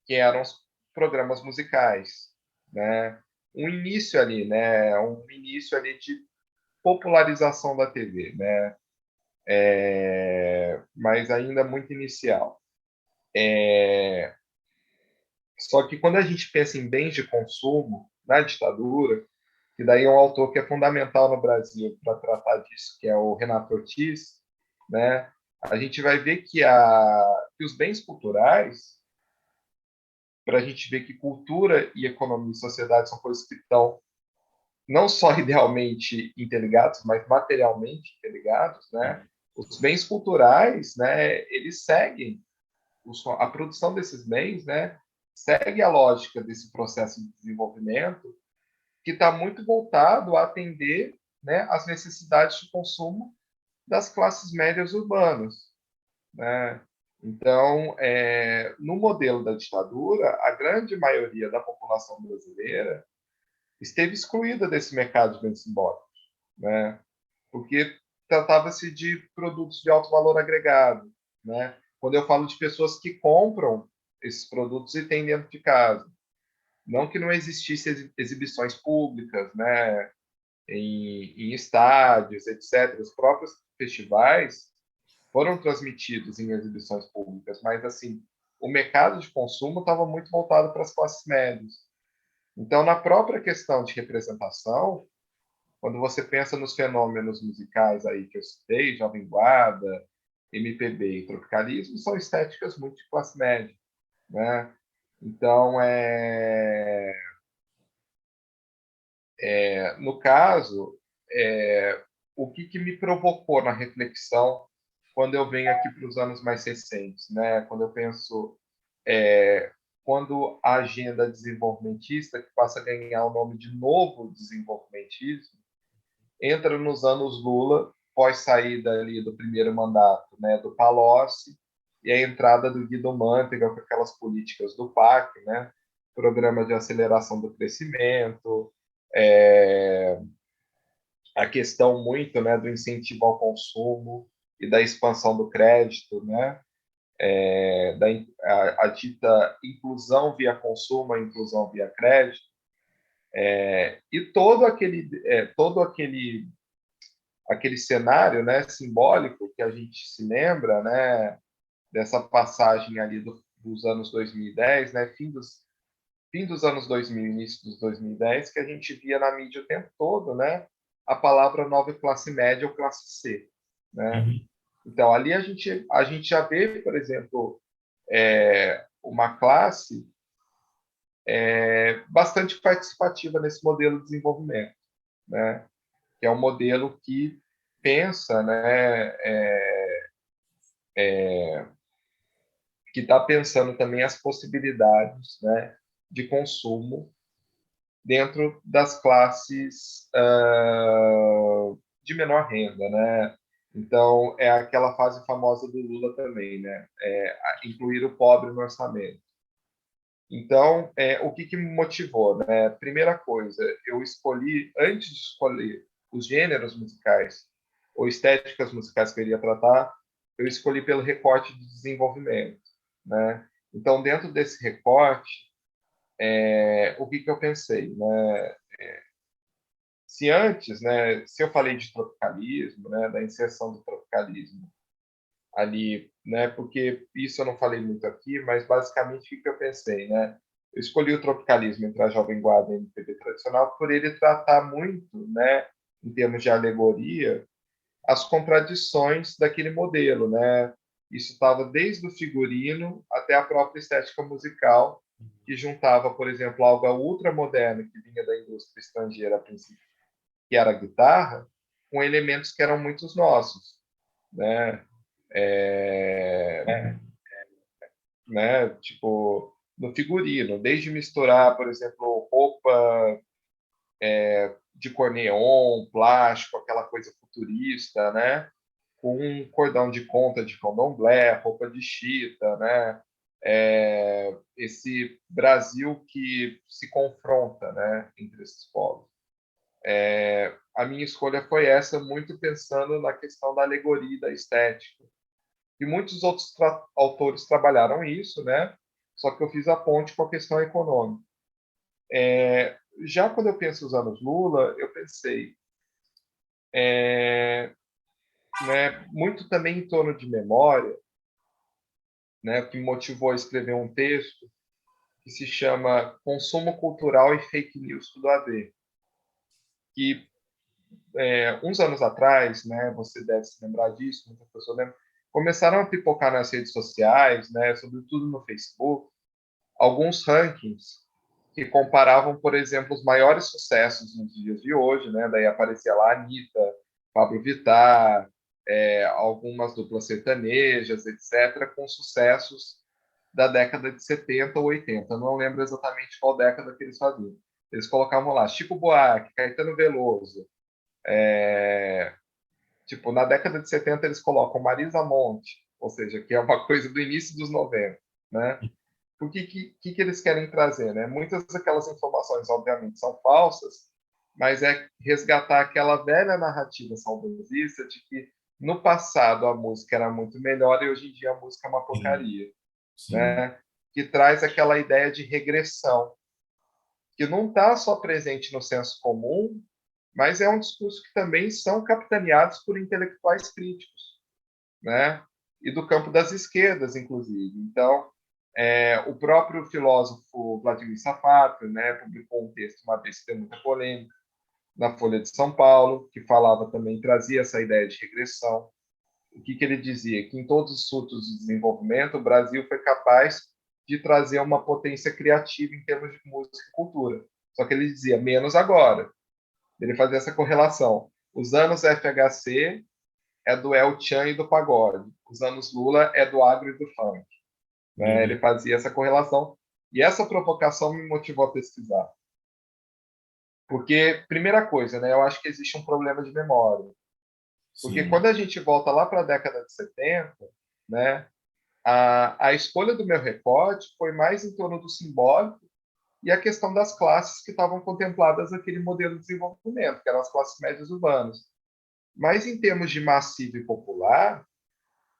que eram os programas musicais, né? Um início ali, né? Um início ali de popularização da TV, né? Mas ainda muito inicial. Só que quando a gente pensa em bens de consumo na ditadura, que daí é um autor que é fundamental no Brasil para tratar disso, que é o Renato Ortiz, né? A gente vai ver que os bens culturais, para a gente ver que cultura e economia e sociedade são coisas que estão não só idealmente interligados, mas materialmente interligados, né? Os bens culturais, né? Eles seguem a produção desses bens, né? Segue a lógica desse processo de desenvolvimento que está muito voltado a atender, né, as necessidades de consumo das classes médias urbanas, né? Então, no modelo da ditadura, a grande maioria da população brasileira esteve excluída desse mercado de bens simbólicos, né? Porque tratava-se de produtos de alto valor agregado, né? Quando eu falo de pessoas que compram esses produtos e têm dentro de casa, não que não existissem exibições públicas, né? Em estádios, etc. Os próprios festivais foram transmitidos em exibições públicas, mas assim, o mercado de consumo estava muito voltado para as classes médias. Então, na própria questão de representação, quando você pensa nos fenômenos musicais aí que eu citei, Jovem Guarda, MPB e tropicalismo, são estéticas muito de classe média, né? Então, no caso, o que me provocou na reflexão quando eu venho aqui para os anos mais recentes, né? Quando eu penso, quando a agenda desenvolvimentista, que passa a ganhar o nome de novo desenvolvimentismo, entra nos anos Lula, pós saída ali do primeiro mandato, né, do Palocci, e a entrada do Guido Mantega com aquelas políticas do PAC, né, Programa de Aceleração do Crescimento, a questão muito, né, do incentivo ao consumo e da expansão do crédito, né, a dita inclusão via consumo, a inclusão via crédito, e todo aquele cenário, né, simbólico que a gente se lembra, né, dessa passagem ali dos anos 2010, né, fim dos anos 2000, início dos 2010, que a gente via na mídia o tempo todo, né, a palavra nova classe média ou classe C, né? Uhum. Então ali a gente já vê, por exemplo, uma classe bastante participativa nesse modelo de desenvolvimento, né? Que é um modelo que pensa, né, que está pensando também as possibilidades, né, de consumo dentro das classes de menor renda, né? Então é aquela fase famosa do Lula também, né? Incluir o pobre no orçamento. Então, o que me motivou, né? Primeira coisa, eu escolhi antes de escolher os gêneros musicais ou estéticas musicais que eu iria tratar, eu escolhi pelo recorte de desenvolvimento, né? Então, dentro desse recorte, o que eu pensei, né? Se antes, né, se eu falei de tropicalismo, né, da inserção do tropicalismo ali, né? Porque isso eu não falei muito aqui, mas basicamente o que eu pensei, né? Eu escolhi o tropicalismo entre a Jovem Guarda e a MPB tradicional por ele tratar muito, né, em termos de alegoria, as contradições daquele modelo, né? Isso estava desde o figurino até a própria estética musical, que juntava, por exemplo, algo ultramoderno que vinha da indústria estrangeira a princípio, que era a guitarra, com elementos que eram muitos nossos, né? É, tipo, no figurino, desde misturar, por exemplo, roupa de cor neon, plástico, aquela coisa futurista, né? Com um cordão de conta de candomblé, roupa de chita, né? Esse Brasil que se confronta, né, entre esses povos. A minha escolha foi essa, muito pensando na questão da alegoria e da estética. E muitos outros autores trabalharam isso, né? Só que eu fiz a ponte com a questão econômica. Já quando eu penso nos anos Lula, eu pensei né, muito também em torno de memória, né, que me motivou a escrever um texto que se chama Consumo Cultural e Fake News Tudo a Ver. Que uns anos atrás, né, você deve se lembrar disso, muitas pessoas lembram, começaram a pipocar nas redes sociais, né, sobretudo no Facebook, alguns rankings que comparavam, por exemplo, os maiores sucessos nos dias de hoje, né? Daí aparecia lá a Anitta, Pablo Vittar, algumas duplas sertanejas, etc., com sucessos da década de 70 ou 80. Eu não lembro exatamente qual década que eles faziam. Eles colocavam lá Chico Buarque, Caetano Veloso. Tipo, na década de 70 eles colocam Marisa Monte, ou seja, que é uma coisa do início dos 90, né? O que eles querem trazer, né? Muitas daquelas informações, obviamente, são falsas, mas é resgatar aquela velha narrativa saudosista de que no passado a música era muito melhor e hoje em dia a música é uma Sim, porcaria, sim, né? Que traz aquela ideia de regressão, que não está só presente no senso comum, mas é um discurso que também são capitaneados por intelectuais críticos, né? E do campo das esquerdas, inclusive. Então, o próprio filósofo Vladimir Safatli, né, publicou um texto uma vez que deu muita polêmica na Folha de São Paulo, que falava também, trazia essa ideia de regressão. O que ele dizia? Que em todos os surtos de desenvolvimento, o Brasil foi capaz de trazer uma potência criativa em termos de música e cultura. Só que ele dizia, menos agora. Ele fazia essa correlação. Os anos FHC é do El Chan e do pagode. Os anos Lula é do agro e do funk. Né? Ele uhum, fazia essa correlação. E essa provocação me motivou a pesquisar. Porque, primeira coisa, né, eu acho que existe um problema de memória. Porque sim, quando a gente volta lá para a década de 70, né, a escolha do meu recorte foi mais em torno do simbólico e a questão das classes que estavam contempladas naquele modelo de desenvolvimento, que eram as classes médias urbanas. Mas em termos de massivo e popular,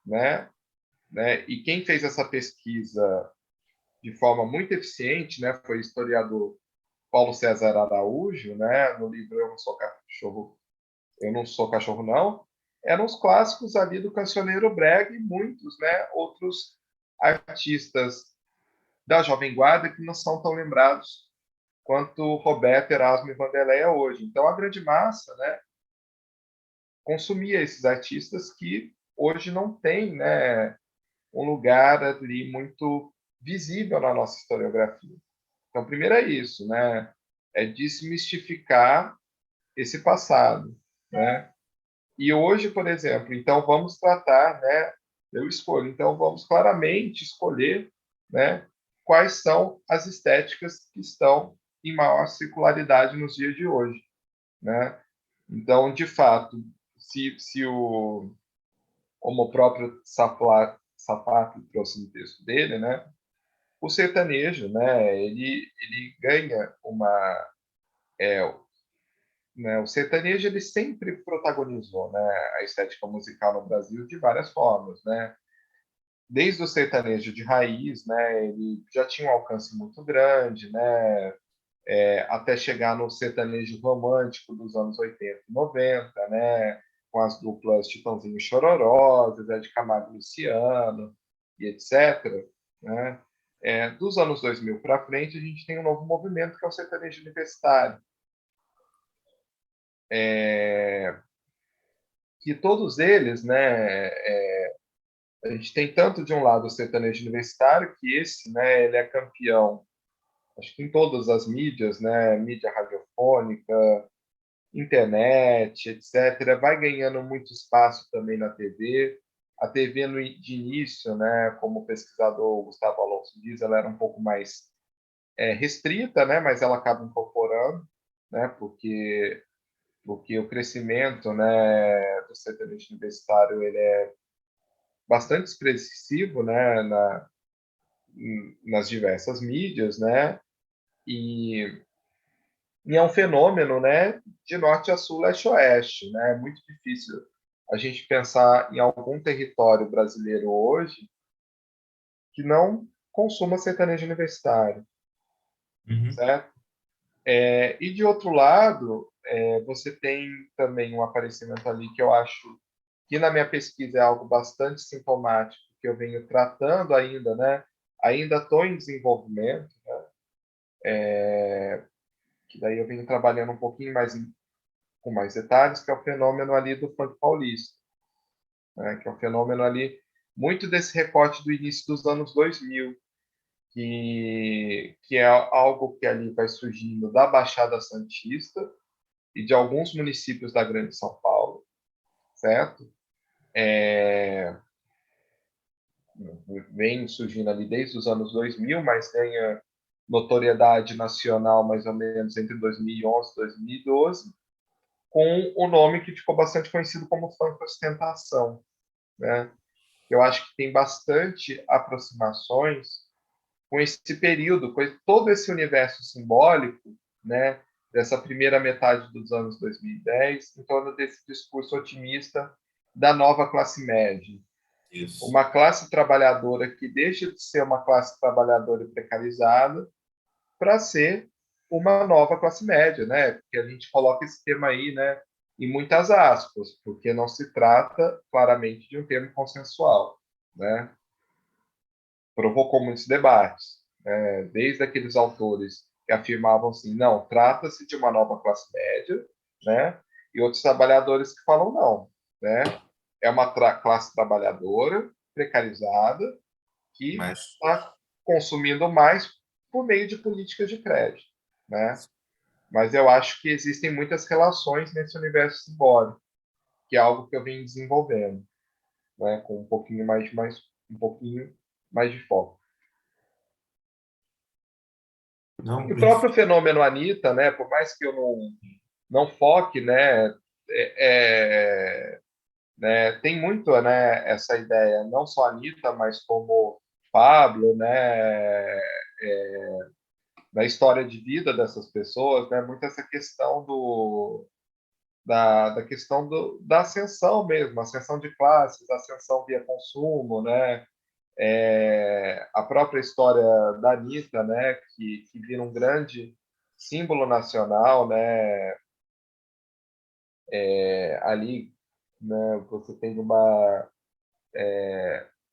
né, e quem fez essa pesquisa de forma muito eficiente, né, foi o historiador Paulo César Araújo, né, no livro Eu não sou cachorro não, eram os clássicos ali do cancioneiro brega e muitos, né, outros artistas da Jovem Guarda que não são tão lembrados quanto Roberto, Erasmo e Vanderlei é hoje. Então a grande massa, né, consumia esses artistas que hoje não tem, né, um lugar ali muito visível na nossa historiografia. Então, primeiro é isso, né? É desmistificar esse passado, né? E hoje, por exemplo, então vamos tratar, né? Eu escolho, então vamos claramente escolher, né? Quais são as estéticas que estão em maior circularidade nos dias de hoje, né? Então, de fato, se como o próprio Sapato trouxe no texto dele, né? O sertanejo, né? Ele ganha uma né, o sertanejo ele sempre protagonizou, né, a estética musical no Brasil de várias formas, né? Desde o sertanejo de raiz, né, ele já tinha um alcance muito grande, né, até chegar no sertanejo romântico dos anos 80 e 90, né, com as duplas Chitãozinho e Chororó, Zezé de Camargo e Luciano, e etc., né? Dos anos 2000 para frente, a gente tem um novo movimento que é o sertanejo universitário, que todos eles, né, a gente tem tanto de um lado o sertanejo universitário, que esse, né, ele é campeão, acho que em todas as mídias, né, mídia radiofônica, internet, etc., vai ganhando muito espaço também na TV. A TV, de início, né, como o pesquisador Gustavo Alonso diz, ela era um pouco mais restrita, né, mas ela acaba incorporando, né, porque o crescimento, né, do sertanejo universitário ele é bastante expressivo, né, nas diversas mídias, né, e, e é um fenômeno, né, de norte a sul, leste a oeste, né, é muito difícil a gente pensar em algum território brasileiro hoje que não consuma sertanejo universitário, Uhum. certo? E de outro lado, você tem também um aparecimento ali que eu acho que na minha pesquisa é algo bastante sintomático, que eu venho tratando ainda, né? Ainda estou em desenvolvimento, que daí eu venho trabalhando um pouquinho mais com mais detalhes, que é o fenômeno ali do funk paulista, né? Que é um fenômeno ali muito desse recorte do início dos anos 2000, que é algo que ali vai surgindo da Baixada Santista e de alguns municípios da Grande São Paulo, certo? Vem surgindo ali desde os anos 2000, mas ganha notoriedade nacional mais ou menos entre 2011 e 2012, com o nome que ficou bastante conhecido como funk ostentação, né? Eu acho que tem bastante aproximações com esse período, com todo esse universo simbólico, né, dessa primeira metade dos anos 2010, em torno desse discurso otimista da nova classe média. Isso. Uma classe trabalhadora que deixa de ser uma classe trabalhadora precarizada para ser uma nova classe média, né? Porque a gente coloca esse termo aí, né, em muitas aspas, porque não se trata claramente de um termo consensual, né? Provocou muitos debates, né? Desde aqueles autores que afirmavam assim, não, trata-se de uma nova classe média, né? E outros trabalhadores que falam não, né? É uma classe trabalhadora precarizada que Mas está consumindo mais por meio de políticas de crédito, né? Mas eu acho que existem muitas relações nesse universo simbólico, que é algo que eu venho desenvolvendo, né? Com um pouquinho mais de foco. não, E o próprio fenômeno Anitta, né? Por mais que eu não foque, né, tem muito, né, essa ideia, não só a Anitta, mas como Pablo, né, da história de vida dessas pessoas, né, muito essa questão da questão da ascensão mesmo, ascensão de classes, ascensão via consumo, né, a própria história da Anitta, né, que vira um grande símbolo nacional, né, ali, né, você tem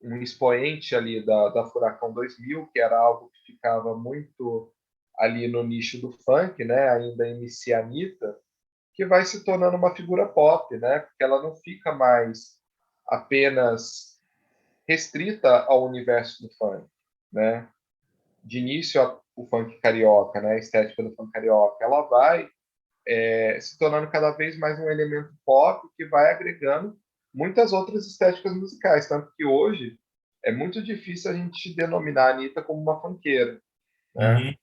um expoente ali da Furacão 2000, que era algo que ficava muito ali no nicho do funk, né, ainda MC Anitta, que vai se tornando uma figura pop, né, porque ela não fica mais apenas restrita ao universo do funk, né? De início, o funk carioca, né, a estética do funk carioca, ela vai se tornando cada vez mais um elemento pop que vai agregando muitas outras estéticas musicais, tanto que hoje é muito difícil a gente denominar a Anitta como uma funkeira, né? Uhum,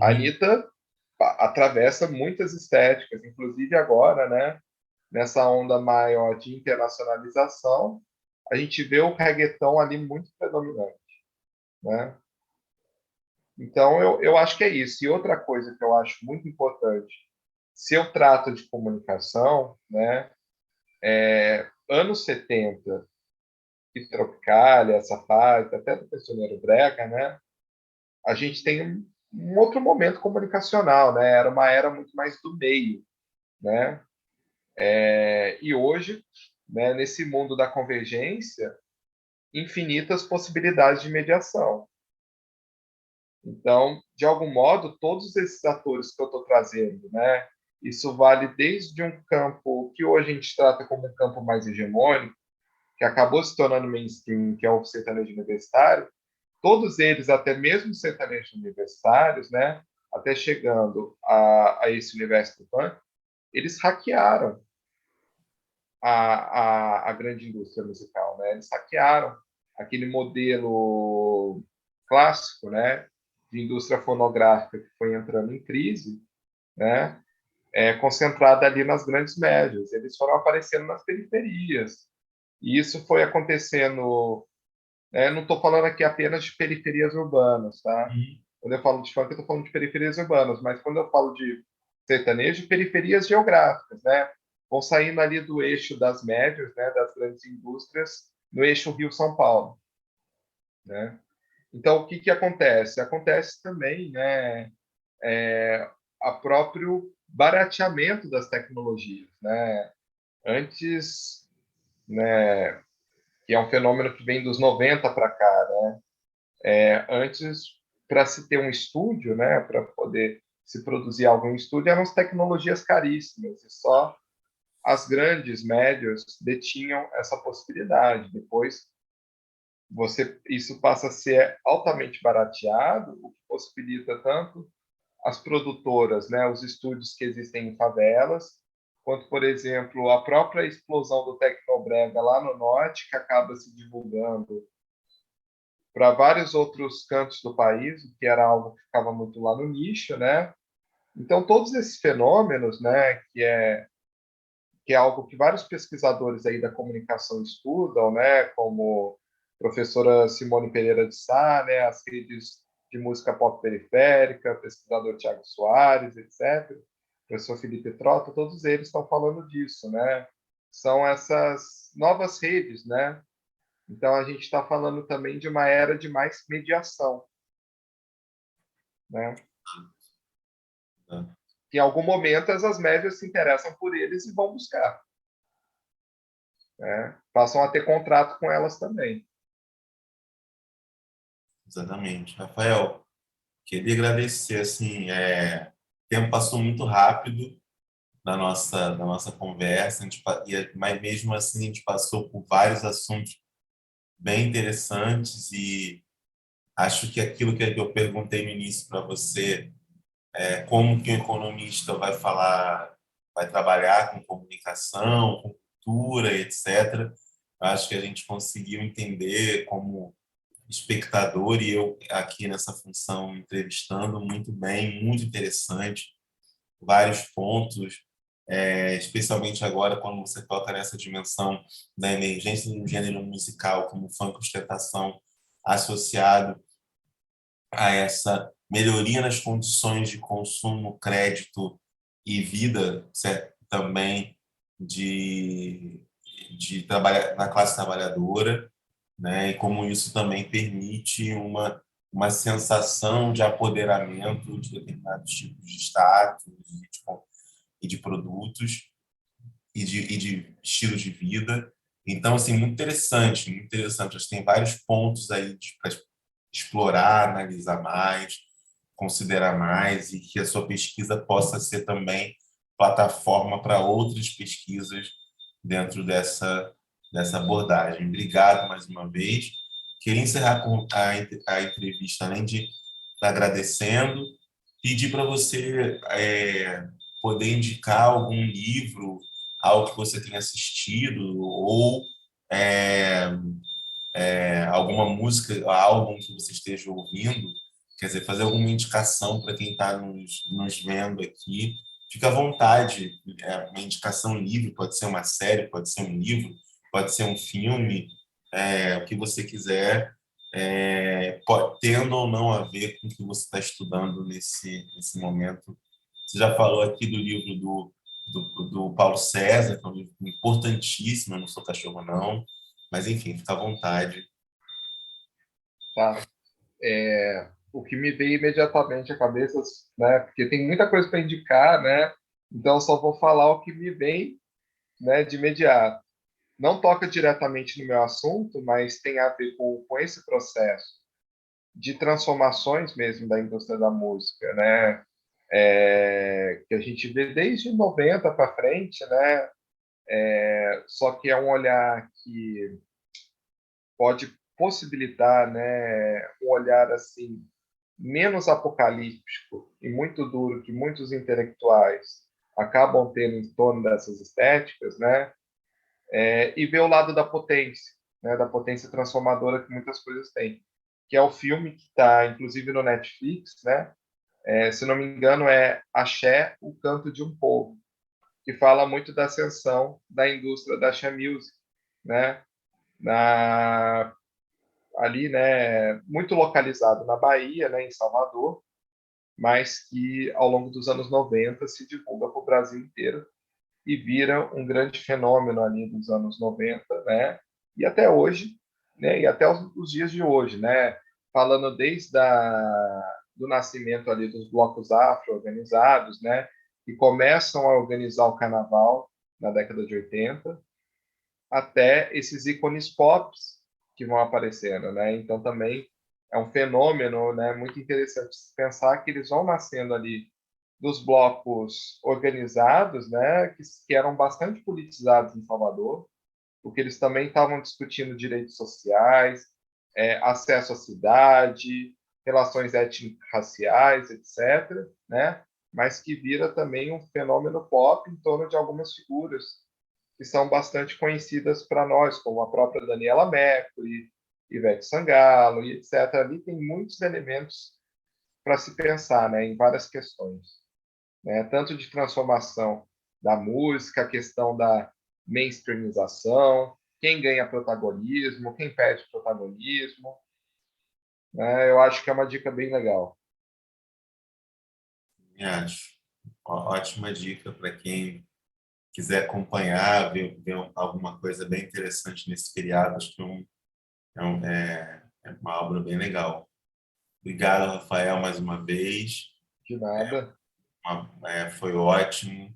A uhum. Anitta atravessa muitas estéticas, inclusive agora, né, nessa onda maior de internacionalização, a gente vê o reggaeton ali muito predominante, né? Então, eu acho que é isso. E outra coisa que eu acho muito importante, se eu trato de comunicação, né, anos 70, e Tropicália, essa fase, até do Cancioneiro Brega, né, a gente tem um outro momento comunicacional, né? Era uma era muito mais do meio, né? E hoje, né, nesse mundo da convergência, infinitas possibilidades de mediação. Então, de algum modo, todos esses atores que eu estou trazendo, né, isso vale desde um campo que hoje a gente trata como um campo mais hegemônico, que acabou se tornando mainstream, que é o sertanejo universitário, todos eles, até mesmo sertanejos universitários, né, até chegando a esse universo do punk, eles hackearam a grande indústria musical, né? Eles hackearam aquele modelo clássico, né, de indústria fonográfica que foi entrando em crise, né, concentrada ali nas grandes médias. Eles foram aparecendo nas periferias. E isso foi acontecendo. Não estou falando aqui apenas de periferias urbanas, tá? Quando eu falo de funk, eu estou falando de periferias urbanas, mas quando eu falo de sertanejo, periferias geográficas, né? Vão saindo ali do eixo das médias, né, das grandes indústrias, no eixo Rio-São Paulo, né? Então, o que acontece? Acontece também, né, a próprio barateamento das tecnologias, né? Antes, né, que é um fenômeno que vem dos 90 para cá, né? Antes, para se ter um estúdio, né, para poder se produzir algo em estúdio, eram as tecnologias caríssimas, e só as grandes médias detinham essa possibilidade. Depois, isso passa a ser altamente barateado, o que possibilita tanto as produtoras, né, os estúdios que existem em favelas, quanto, por exemplo, a própria explosão do Tecnobrega lá no norte, que acaba se divulgando para vários outros cantos do país, que era algo que ficava muito lá no nicho, né? Então, todos esses fenômenos, né, que é algo que vários pesquisadores aí da comunicação estudam, né, como a professora Simone Pereira de Sá, né, as redes de música pop periférica, pesquisador Tiago Soares, etc., professor Felipe Trota, todos eles estão falando disso, né? São essas novas redes, né? Então, a gente está falando também de uma era de mais mediação, né? Que em algum momento as médias se interessam por eles e vão buscar, né? Passam a ter contrato com elas também. Exatamente. Rafael, queria agradecer, assim, o tempo passou muito rápido da nossa conversa, mas mesmo assim a gente passou por vários assuntos bem interessantes e acho que aquilo que eu perguntei no início para você, como que um economista vai falar, vai trabalhar com comunicação, com cultura, etc. Acho que a gente conseguiu entender como espectador e eu aqui nessa função entrevistando muito bem, muito interessante, vários pontos, especialmente agora quando você toca nessa dimensão da emergência de um gênero musical como o funk ostentação associado a essa melhoria nas condições de consumo, crédito e vida, certo? Também de, de trabalhar na classe trabalhadora, né? E como isso também permite uma sensação de apoderamento de determinados tipos de status e de produtos e de estilo de vida. Então, assim, muito interessante, muito interessante. Acho que tem vários pontos aí para explorar, analisar mais, considerar mais e que a sua pesquisa possa ser também plataforma para outras pesquisas dentro dessa abordagem. Obrigado mais uma vez. Queria encerrar com a entrevista, além de agradecendo, pedir para você poder indicar algum livro, algo que você tenha assistido, ou é, alguma música, álbum que você esteja ouvindo, quer dizer, fazer alguma indicação para quem está nos vendo aqui. Fica à vontade, uma indicação livre, pode ser uma série, pode ser um livro, pode ser um filme, o que você quiser, tendo ou não a ver com o que você está estudando nesse momento. Você já falou aqui do livro do Paulo César, que é um livro importantíssimo, eu não sou cachorro não, mas enfim, fica à vontade. Tá? O que me veio imediatamente à cabeça, né? Porque tem muita coisa para indicar, né? Então, só vou falar o que me vem né, de imediato. Não toca diretamente no meu assunto, mas tem a ver com esse processo de transformações mesmo da indústria da música, né? Que a gente vê desde 90 para frente, né? Só que é um olhar que pode possibilitar, né, um olhar assim menos apocalíptico e muito duro que muitos intelectuais acabam tendo em torno dessas estéticas, né? E ver o lado da potência, né, da potência transformadora que muitas coisas têm, que é o filme que está, inclusive, no Netflix, né? Se não me engano, é Axé, o Canto de um Povo, que fala muito da ascensão da indústria da Axé Music, né? Na, ali, né, muito localizado na Bahia, né, em Salvador, mas que ao longo dos anos 90 se divulga para o Brasil inteiro e vira um grande fenômeno ali dos anos 90, né? E até hoje, né? E até os dias de hoje, né? Falando desde do nascimento ali dos blocos afro organizados, né? Que começam a organizar o carnaval na década de 80, até esses ícones pop que vão aparecendo, né? Então também é um fenômeno, né, muito interessante pensar que eles vão nascendo ali dos blocos organizados, né, que eram bastante politizados em Salvador, porque eles também estavam discutindo direitos sociais, acesso à cidade, relações étnico-raciais, etc., né? Mas que vira também um fenômeno pop em torno de algumas figuras que são bastante conhecidas para nós, como a própria Daniela Mercury, Ivete Sangalo, e etc. Ali tem muitos elementos para se pensar, né, em várias questões, né, tanto de transformação da música, a questão da mainstreamização, quem ganha protagonismo, quem perde protagonismo, né, eu acho que é uma dica bem legal. Eu acho. Ótima dica para quem quiser acompanhar, ver alguma coisa bem interessante nesse feriado. Acho que é uma obra bem legal. Obrigado, Rafael, mais uma vez. De nada. Foi ótimo.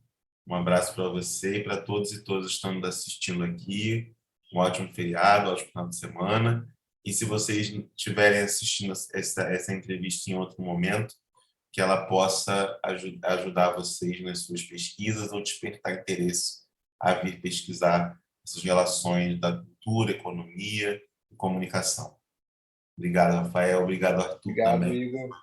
Um abraço para você e para todos e todas que estão nos assistindo aqui. Um ótimo feriado, um ótimo final de semana. E se vocês estiverem assistindo essa entrevista em outro momento, que ela possa ajudar vocês nas suas pesquisas ou despertar interesse a vir pesquisar essas relações da cultura, economia e comunicação. Obrigado, Rafael. Obrigado, Arthur, Obrigado, também. Igor.